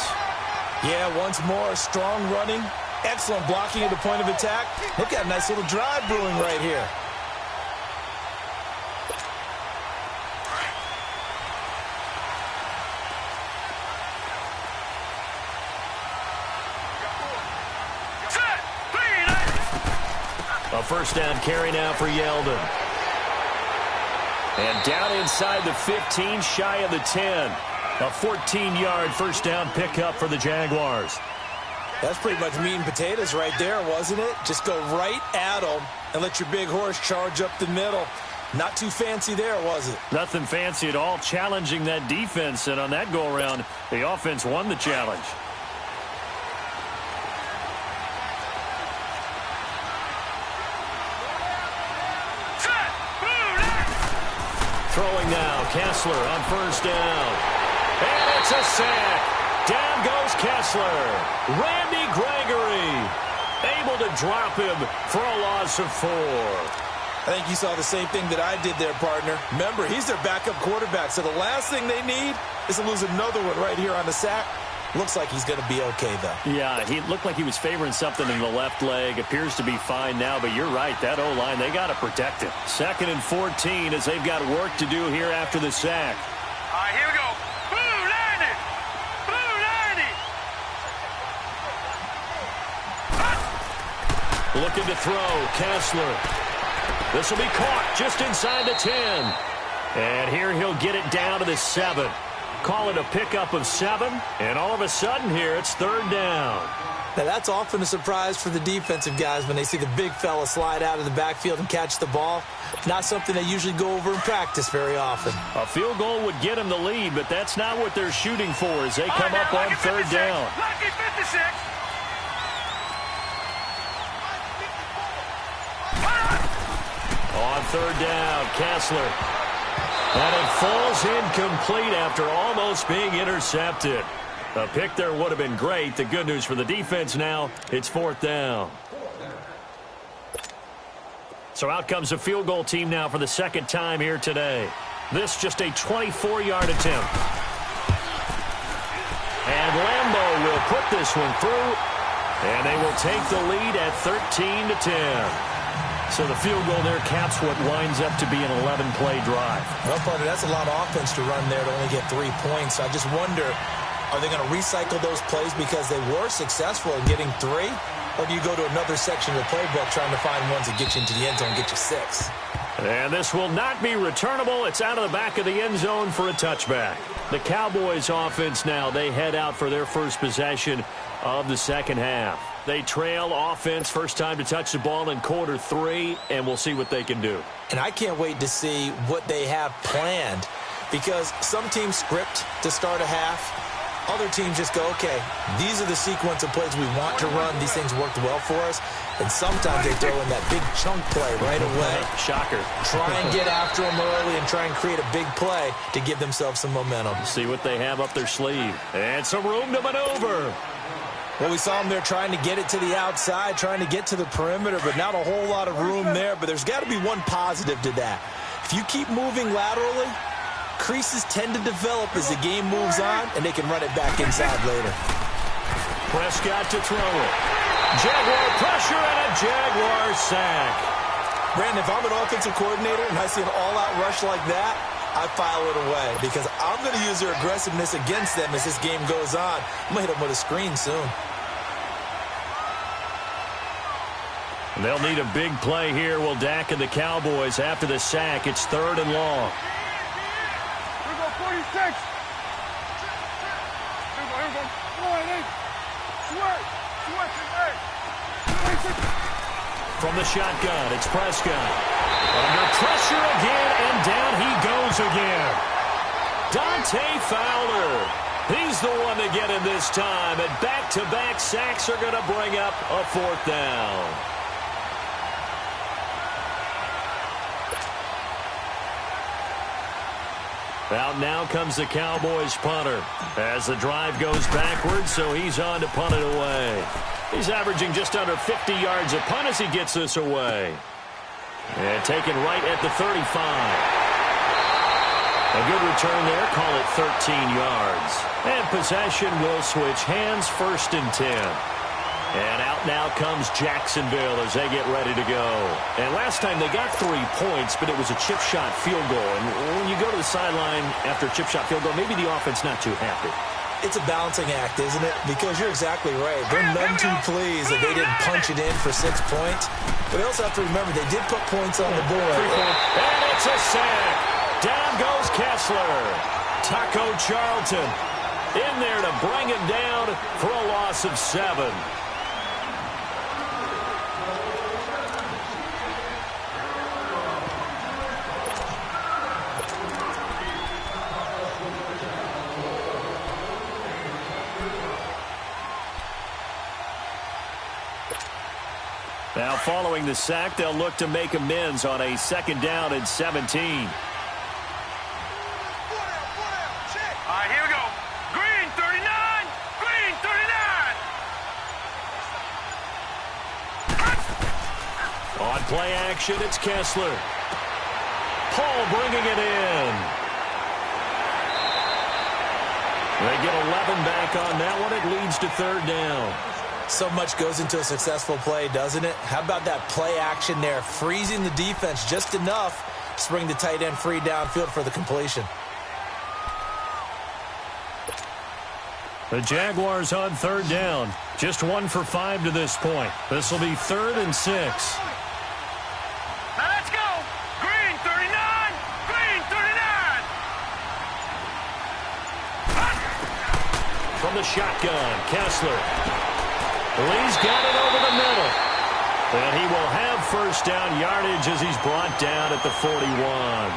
C: Yeah, once more, strong running. Excellent blocking at the point of attack. Look at a nice little drive brewing right here.
B: A first down carry now for Yeldon. And down inside the 15, shy of the 10. A 14-yard first down pickup for the Jaguars.
C: That's pretty much meat and potatoes right there, wasn't it? Just go right at them and let your big horse charge up the middle. Not too fancy there, was it?
B: Nothing fancy at all, challenging that defense. And on that go-around, the offense won the challenge. Throwing now, Kessler on first down. And it's a sack. Down goes Kessler. Randy Gregory able to drop him for a loss of 4.
C: I think you saw the same thing that I did there, partner. Remember, he's their backup quarterback, so the last thing they need is to lose another one right here on the sack. Looks like he's going to be okay, though.
B: Yeah, he looked like he was favoring something in the left leg. Appears to be fine now, but you're right. That O-line, they got to protect it. 2nd and 14 as they've got work to do here after the sack.
D: All right, here we go. Blue 90. Blue 90.
B: Looking to throw, Kessler. This will be caught just inside the 10. And here he'll get it down to the 7. Call it a pickup of 7. And all of a sudden here, it's 3rd down.
C: Now, that's often a surprise for the defensive guys when they see the big fella slide out of the backfield and catch the ball. Not something they usually go over in practice very often.
B: A field goal would get them the lead, but that's not what they're shooting for as they come up on third down.
D: Lucky 56.
B: On third down, Kessler. And it falls incomplete after almost being intercepted. A pick there would have been great. The good news for the defense now, it's fourth down. So out comes the field goal team now for the second time here today. This just a 24-yard attempt. And Lambeau will put this one through. And they will take the lead at 13-10. So the field goal there caps what winds up to be an 11-play drive.
C: Well, partner, that's a lot of offense to run there to only get 3 points. I just wonder, are they going to recycle those plays because they were successful in getting 3? Or do you go to another section of the playbook trying to find ones that get you into the end zone and get you 6?
B: And this will not be returnable. It's out of the back of the end zone for a touchback. The Cowboys offense now, they head out for their first possession of the second half. They trail offense, first time to touch the ball in quarter 3, and we'll see what they can do.
C: And I can't wait to see what they have planned, because some teams script to start a half. Other teams just go, okay, these are the sequence of plays we want to run. These things worked well for us. And sometimes they throw in that big chunk play right away.
B: Shocker.
C: Try and get after them early and try and create a big play to give themselves some momentum.
B: See what they have up their sleeve. And some room to maneuver.
C: Well, we saw them there trying to get it to the outside, trying to get to the perimeter, but not a whole lot of room there. But there's got to be one positive to that. If you keep moving laterally, creases tend to develop as the game moves on, and they can run it back inside later.
B: Prescott to throw it. Jaguar pressure and a Jaguar sack.
C: Brandon, if I'm an offensive coordinator and I see an all-out rush like that, I file it away because I'm going to use their aggressiveness against them as this game goes on. I'm going to hit them with a screen soon.
B: They'll need a big play here. Will Dak and the Cowboys after the sack. It's third and long.
D: Here we go, 46. Here we go. 26.
B: From the shotgun, it's Prescott. Under pressure again, and down he goes again. Dante Fowler. He's the one to get him this time, and back-to-back sacks are going to bring up a fourth down. Out now comes the Cowboys punter as the drive goes backwards, so he's on to punt it away. He's averaging just under 50 yards a punt as he gets this away. And taken right at the 35. A good return there, call it 13 yards. And possession will switch hands, first and 10. And out now comes Jacksonville as they get ready to go. And last time they got 3 points, but it was a chip shot field goal. And when you go to the sideline after a chip shot field goal, maybe the offense not too happy.
C: It's a balancing act, isn't it? Because you're exactly right. They're none too pleased that they didn't punch it in for 6 points. But they also have to remember they did put points on the board.
B: And it's a sack. Down goes Kessler. Taco Charlton in there to bring him down for a loss of 7. Now following the sack, they'll look to make amends on a second down and 17.
D: All right, here we go. Green 39. Green 39.
B: On play action, it's Kessler. Paul bringing it in. They get 11 back on that one. It leads to third down.
C: So much goes into a successful play, doesn't it? How about that play action there? Freezing the defense just enough to bring the tight end free downfield for the completion.
B: The Jaguars on third down. Just 1 for 5 to this point. This will be 3rd and 6.
D: Now let's go. Green 39. Green 39.
B: From the shotgun, Kessler. Lee's got it over the middle. And he will have first down yardage as he's brought down at the 41.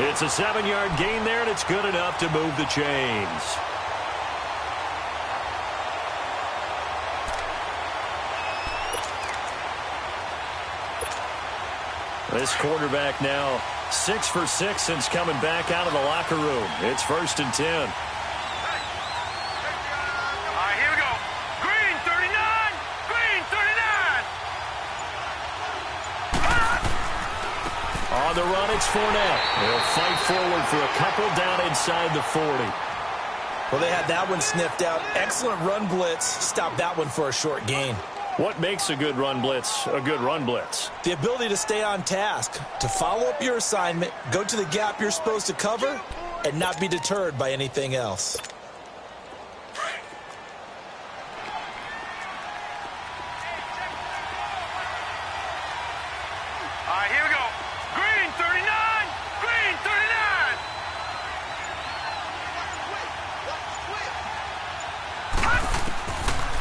B: It's a 7-yard gain there, and it's good enough to move the chains. This quarterback now 6 for 6 since coming back out of the locker room. It's 1st and 10.
D: All right, here we go. Green 39. Green 39.
B: On the run, it's Fournette. He'll fight forward for a couple down inside the 40.
C: Well, they had that one sniffed out. Excellent run blitz. Stopped that one for a short gain.
B: What makes a good run blitz a good run blitz?
C: The ability to stay on task, to follow up your assignment, go to the gap you're supposed to cover, and not be deterred by anything else.
D: All right, here we go. Green 39. Green 39.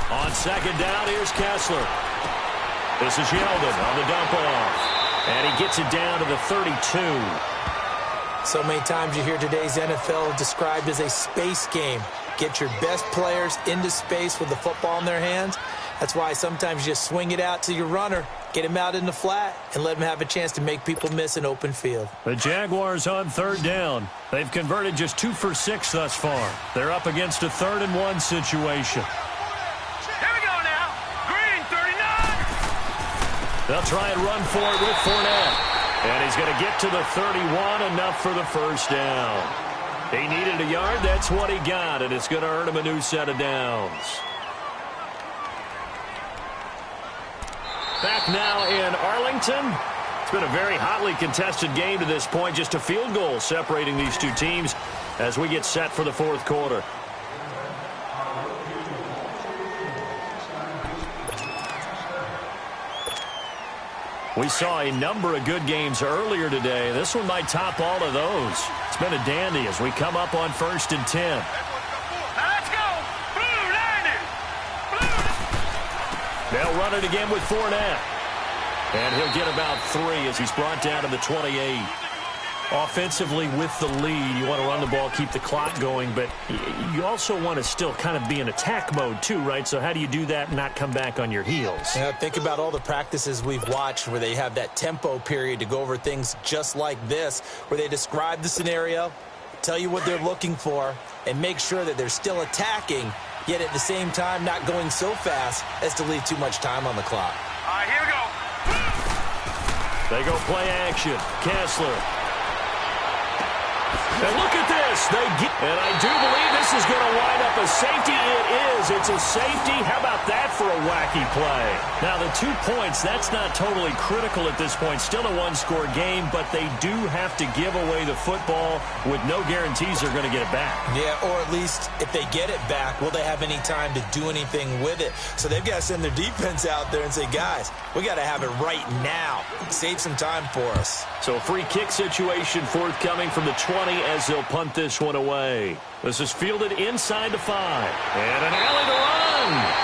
B: On 2nd down, here's Kessler. This is Yeldon on the dump off. And he gets it down to the 32.
C: So many times you hear today's NFL described as a space game. Get your best players into space with the football in their hands. That's why sometimes you just swing it out to your runner, get him out in the flat, and let him have a chance to make people miss an open field.
B: The Jaguars on 3rd down. They've converted just 2 for 6 thus far. They're up against a 3rd and 1 situation.
D: Here we go now. Green 39.
B: They'll try and run for it with Fournette. And he's going to get to the 31, enough for the first down. He needed a yard. That's what he got, and it's going to earn him a new set of downs. Back now in Arlington. It's been a very hotly contested game to this point. Just a field goal separating these two teams as we get set for the 4th quarter. We saw a number of good games earlier today. This one might top all of those. It's been a dandy as we come up on 1st and 10.
D: Now let's go. Blue 90. Blue.
B: They'll run it again with Fournette. And he'll get about 3 as he's brought down to the 28. Offensively with the lead, you want to run the ball, keep the clock going, but you also want to still kind of be in attack mode too, right? So how do you do that and not come back on your heels?
C: Yeah, think about all the practices we've watched where they have that tempo period to go over things just like this, where they describe the scenario, tell you what they're looking for, and make sure that they're still attacking, yet at the same time not going so fast as to leave too much time on the clock.
D: All right, here we go.
B: They go play action. Kessler. And look at this. And I do believe this is going to wind up a safety. It is. It's a safety. How about that for a wacky play? Now, the 2 points, that's not totally critical at this point. Still a one-score game, but they do have to give away the football with no guarantees they're going to get it back.
C: Yeah, or at least if they get it back, will they have any time to do anything with it? So they've got to send their defense out there and say, guys, we got to have it right now. Save some time for us.
B: So a free kick situation forthcoming from the 20 as they'll punt this one away. This is fielded inside the 5. And an alley to run.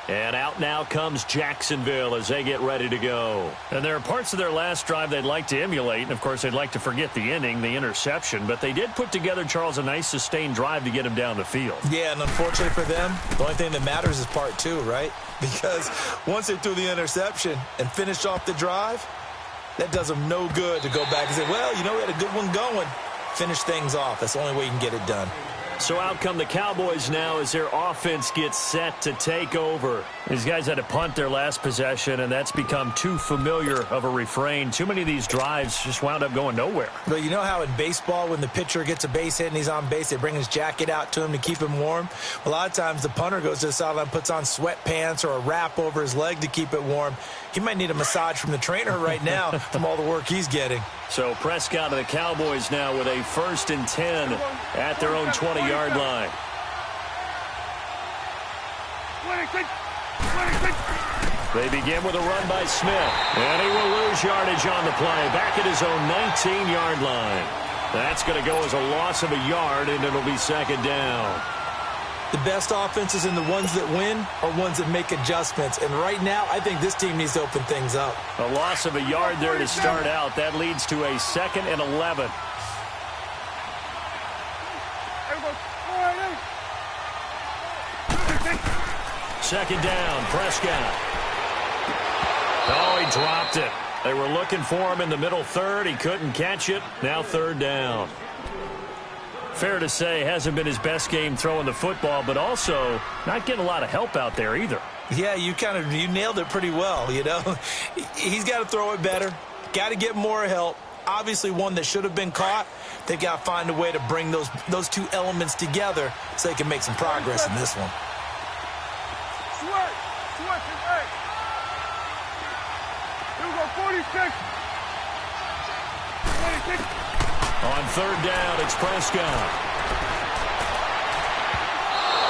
B: And out now comes Jacksonville as they get ready to go. And there are parts of their last drive they'd like to emulate. And, of course, they'd like to forget the inning, the interception. But they did put together, Charles, a nice sustained drive to get him down the field.
C: Yeah, and unfortunately for them, the only thing that matters is part two, right? Because once they threw the interception and finished off the drive, that does them no good to go back and say, well, you know, we had a good one going. Finish things off. That's the only way you can get it done.
B: So out come the Cowboys now as their offense gets set to take over. These guys had to punt their last possession, and that's become too familiar of a refrain. Too many of these drives just wound up going nowhere.
C: But you know how in baseball, when the pitcher gets a base hit and he's on base, they bring his jacket out to him to keep him warm? A lot of times the punter goes to the sideline, puts on sweatpants or a wrap over his leg to keep it warm. He might need a massage from the trainer right now from all the work he's getting.
B: So Prescott and the Cowboys now with a 1st and 10 at their own 20-yard line. They begin with a run by Smith. And he will lose yardage on the play. Back at his own 19-yard line. That's going to go as a loss of a yard, and it'll be 2nd down.
C: The best offenses and the ones that win are ones that make adjustments. And right now, I think this team needs to open things up.
B: A loss of a yard there to start out. That leads to a 2nd and 11. Second down, Prescott. Oh, he dropped it. They were looking for him in the middle third. He couldn't catch it. Now 3rd down. Fair to say, hasn't been his best game throwing the football, but also not getting a lot of help out there either.
C: Yeah, you nailed it pretty well, you know. He's got to throw it better. Got to get more help. Obviously one that should have been caught. They've got to find a way to bring those two elements together so they can make some progress in this one.
B: On 3rd down, it's Prescott.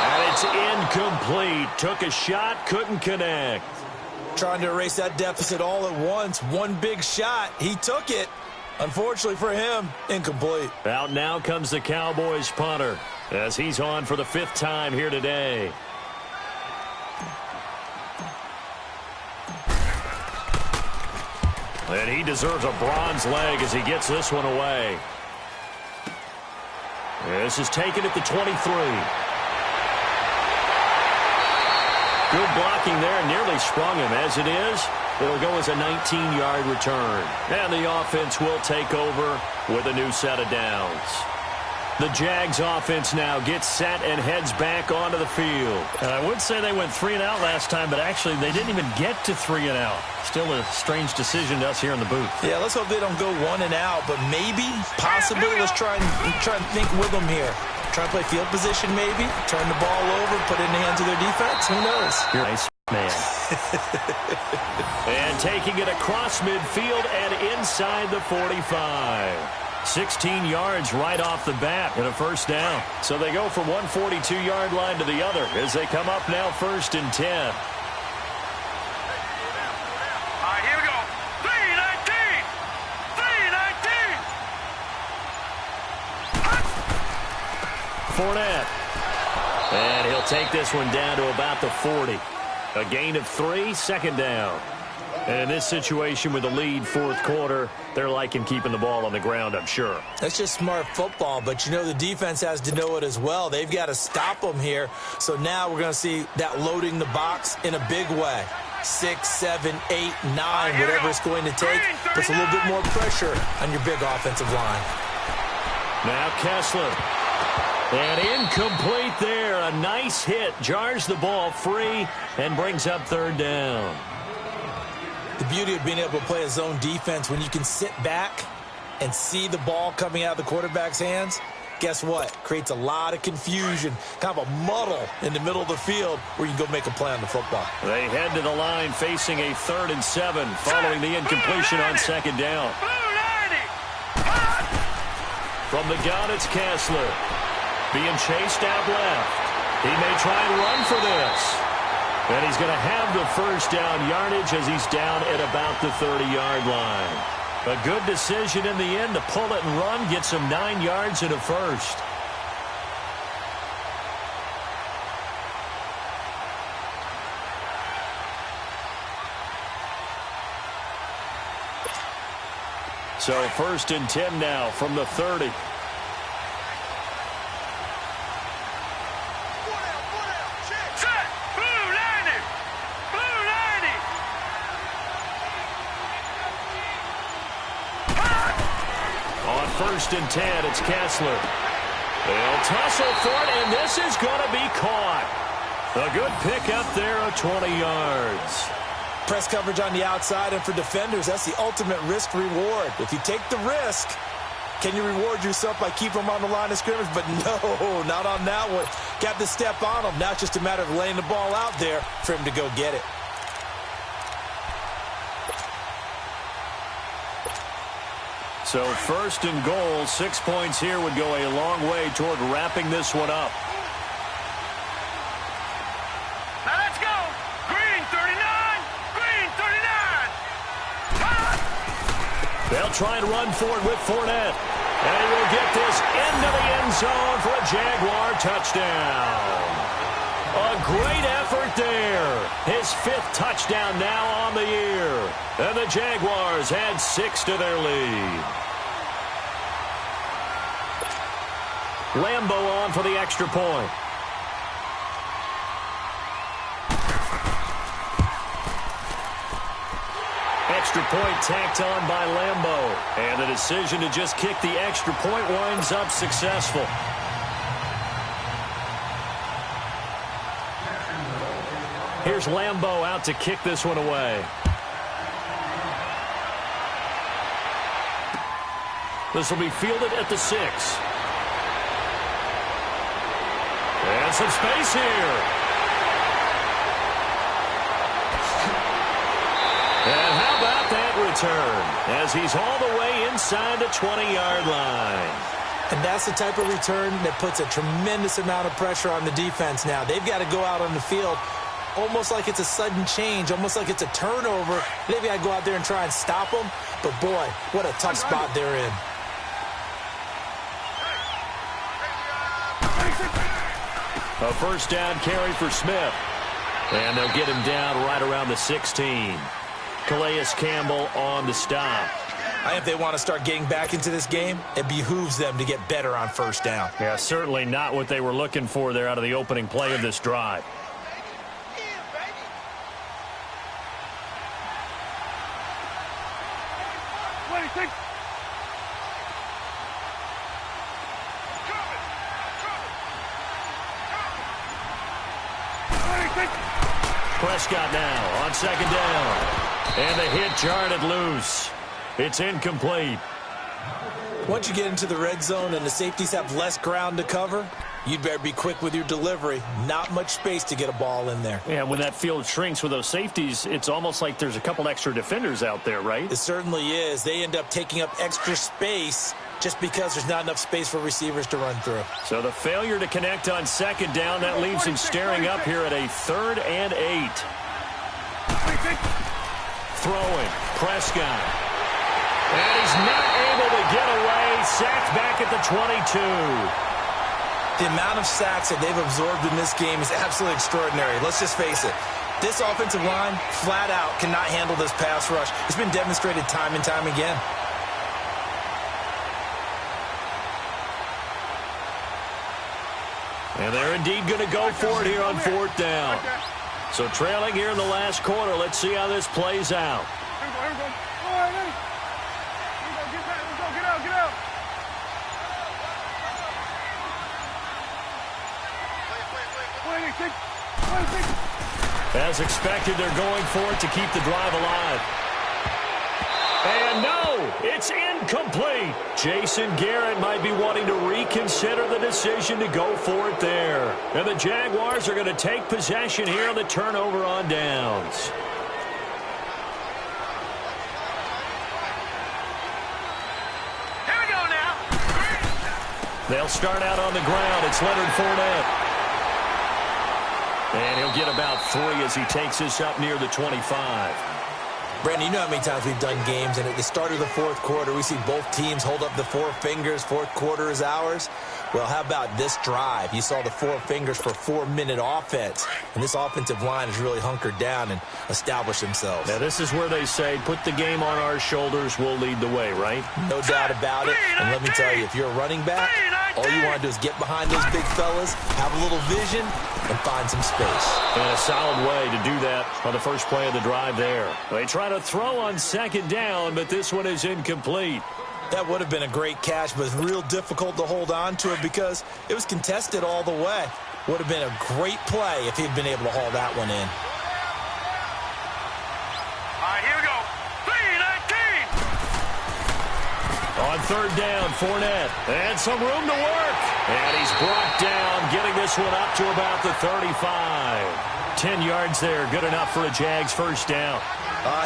B: And it's incomplete. Took a shot, couldn't connect.
C: Trying to erase that deficit all at once. One big shot. He took it. Unfortunately for him, incomplete.
B: Out now comes the Cowboys punter as he's on for the 5th time here today. And he deserves a bronze leg as he gets this one away. This is taken at the 23. Good blocking there, nearly sprung him. As it is, it'll go as a 19-yard return. And the offense will take over with a new set of downs. The Jags offense now gets set and heads back onto the field. And I would say they went 3-and-out last time, but actually they didn't even get to 3-and-out. Still a strange decision to us here in the booth.
C: Yeah, let's hope they don't go 1-and-out, but maybe, possibly, let's try and think with them here. Try and play field position maybe, turn the ball over, put it in the hands of their defense. Who knows?
B: You're a nice man. And taking it across midfield and inside the 45. 16 yards right off the bat and a 1st down. So they go from one 42-yard line to the other as they come up now 1st and 10.
D: All right, here we go. 3-19. 3-19.
B: Fournette. And he'll take this one down to about the 40. A gain of 3, 2nd down. And in this situation with the lead 4th quarter, they're liking keeping the ball on the ground, I'm sure.
C: That's just smart football, but you know the defense has to know it as well. They've got to stop them here. So now we're going to see that loading the box in a big way. 6, 7, 8, 9, whatever it's going to take, puts a little bit more pressure on your big offensive line.
B: Now Kessler. And incomplete there. A nice hit. Jars the ball free and brings up 3rd down.
C: The beauty of being able to play a zone defense when you can sit back and see the ball coming out of the quarterback's hands, guess what? Creates a lot of confusion, kind of a muddle in the middle of the field where you can go make a play on the football.
B: They head to the line facing a 3rd and 7 following the incompletion on 2nd down. From the gun, it's Kessler. Being chased out left. He may try and run for this. And he's going to have the 1st down yardage as he's down at about the 30-yard line. A good decision in the end to pull it and run, get some 9 yards and a 1st. So 1st and 10 now from the 30. On 1st and 10, it's Kessler. They'll tussle for it, and this is going to be caught. A good pick up there of 20 yards.
C: Press coverage on the outside, and for defenders, that's the ultimate risk-reward. If you take the risk, can you reward yourself by keeping them on the line of scrimmage? But no, not on that one. Got to step on them. Now it's just a matter of laying the ball out there for him to go get it.
B: So 1st and goal, 6 points here would go a long way toward wrapping this one up.
D: Now let's go. Green 39. Green 39.
B: They'll try and run for it with Fournette. And he will get this into the end zone for a Jaguar touchdown. A great effort there. His 5th touchdown now on the year. And the Jaguars add 6 to their lead. Lambo on for the extra point. Extra point tacked on by Lambo. And the decision to just kick the extra point winds up successful. Here's Lambo out to kick this one away. This will be fielded at the 6. And some space here. And how about that return? As he's all the way inside the 20-yard line.
C: And that's the type of return that puts a tremendous amount of pressure on the defense now. They've got to go out on the field almost like it's a sudden change, almost like it's a turnover. They've got to go out there and try and stop them. But, boy, what a tough spot they're in.
B: A 1st down carry for Smith. And they'll get him down right around the 16. Calais Campbell on the stop.
C: I think if they want to start getting back into this game, it behooves them to get better on 1st down.
B: Yeah, certainly not what they were looking for there out of the opening play of this drive. Prescott now on 2nd down. And the hit jarred it loose. It's incomplete.
C: Once you get into the red zone and the safeties have less ground to cover, you'd better be quick with your delivery. Not much space to get a ball in there.
B: Yeah, when that field shrinks with those safeties, it's almost like there's a couple extra defenders out there, right?
C: It certainly is. They end up taking up extra space just because there's not enough space for receivers to run through.
B: So the failure to connect on 2nd down, that leaves him staring up here at a 3rd and 8. Throwing, Prescott. And he's not able to get away. Sacked back at the 22.
C: The amount of sacks that they've absorbed in this game is absolutely extraordinary. Let's just face it. This offensive line, flat out, cannot handle this pass rush. It's been demonstrated time and time again.
B: And they're indeed going to go for it here on 4th down. So trailing here in the last quarter. Let's see how this plays out. As expected, they're going for it to keep the drive alive. And no, it's incomplete. Jason Garrett might be wanting to reconsider the decision to go for it there. And the Jaguars are going to take possession here on the turnover on downs.
D: Here we go now.
B: They'll start out on the ground. It's Leonard Fournette. And he'll get about 3 as he takes this up near the 25.
C: Brandon, you know how many times we've done games, and at the start of the fourth quarter, we see both teams hold up the four fingers, fourth quarter is ours. Well, how about this drive? You saw the four fingers for 4-minute offense, and this offensive line has really hunkered down and established themselves.
B: Now, this is where they say, put the game on our shoulders, we'll lead the way, right?
C: No doubt about it, and let me tell you, if you're a running back, all you want to do is get behind those big fellas, have a little vision, and find some space.
B: And a solid way to do that on the first play of the drive there. They try to throw on second down, but this one is incomplete.
C: That would have been a great catch, but it's real difficult to hold on to it because it was contested all the way. Would have been a great play if he'd been able to haul that one in.
D: All right, here we go. 3-19.
B: On third down, Fournette. And some room to work. And he's brought down, getting this one up to about the 35. 10 yards there, good enough for a Jags first down.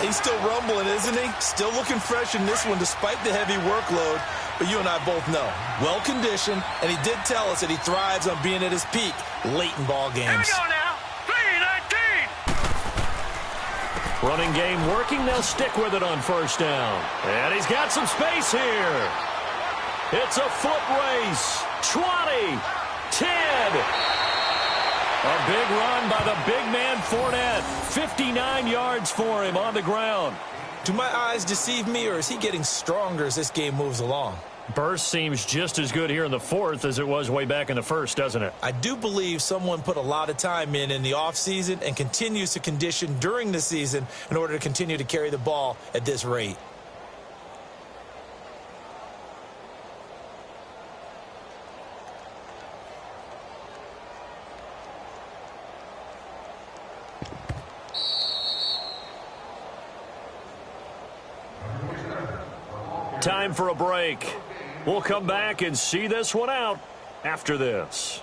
C: He's still rumbling, isn't he? Still looking fresh in this one despite the heavy workload. But you and I both know, well-conditioned, and he did tell us that he thrives on being at his peak late in ball games.
D: Here we go now. 3-19.
B: Running game working, they'll stick with it on first down. And he's got some space here. It's a foot race. 20, 10. A big run by the big man Fournette. 59 yards for him on the ground.
C: Do my eyes deceive me, or is he getting stronger as this game moves along?
B: Burst seems just as good here in the fourth as it was way back in the first, doesn't it?
C: I do believe someone put a lot of time in the offseason and continues to condition during the season in order to continue to carry the ball at this rate.
B: Time for a break. We'll come back and see this one out after this.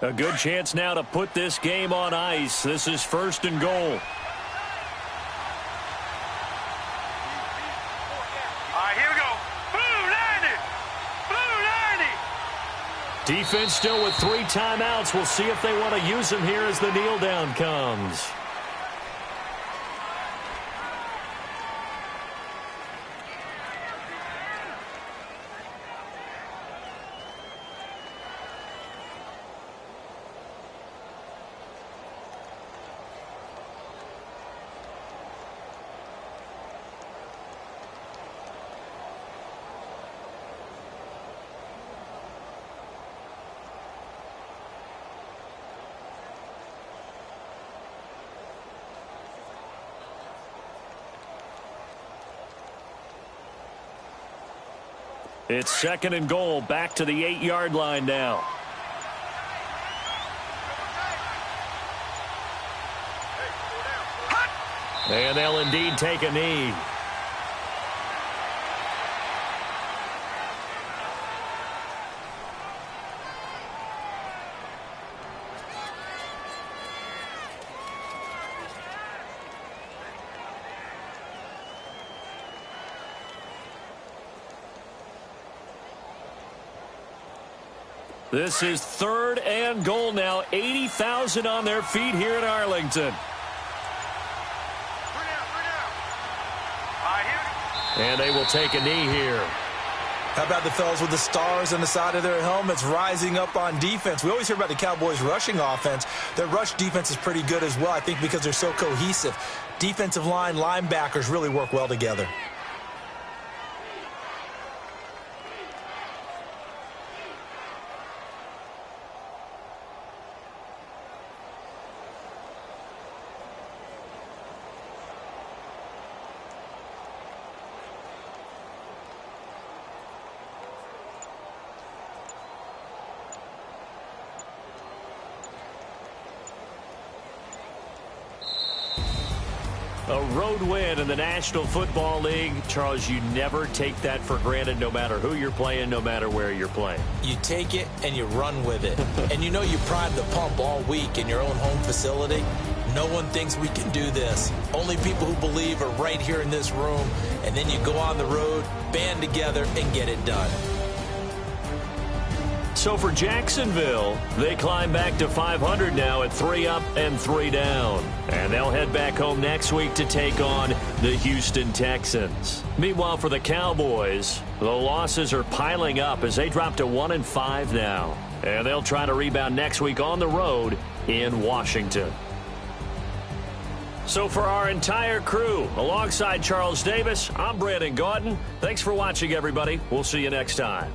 B: A good chance now to put this game on ice. This is first and goal. Defense still with 3 timeouts. We'll see if they want to use them here as the kneel down comes. It's second and goal, back to the 8-yard line now. And they'll indeed take a knee. This is third and goal now. 80,000 on their feet here in Arlington. And they will take a knee here.
C: How about the fellas with the stars on the side of their helmets rising up on defense? We always hear about the Cowboys' rushing offense. Their rush defense is pretty good as well, I think, because they're so cohesive. Defensive line, linebackers really work well together.
B: A road win in the National Football League. Charles, you never take that for granted no matter who you're playing, no matter where you're playing.
C: You take it and you run with it. And you know you prime the pump all week in your own home facility. No one thinks we can do this. Only people who believe are right here in this room. And then you go on the road, band together, and get it done.
B: So for Jacksonville, they climb back to 500 now at 3 up and 3 down. And they'll head back home next week to take on the Houston Texans. Meanwhile, for the Cowboys, the losses are piling up as they drop to 1-5 now. And they'll try to rebound next week on the road in Washington. So for our entire crew, alongside Charles Davis, I'm Brandon Gaudin. Thanks for watching, everybody. We'll see you next time.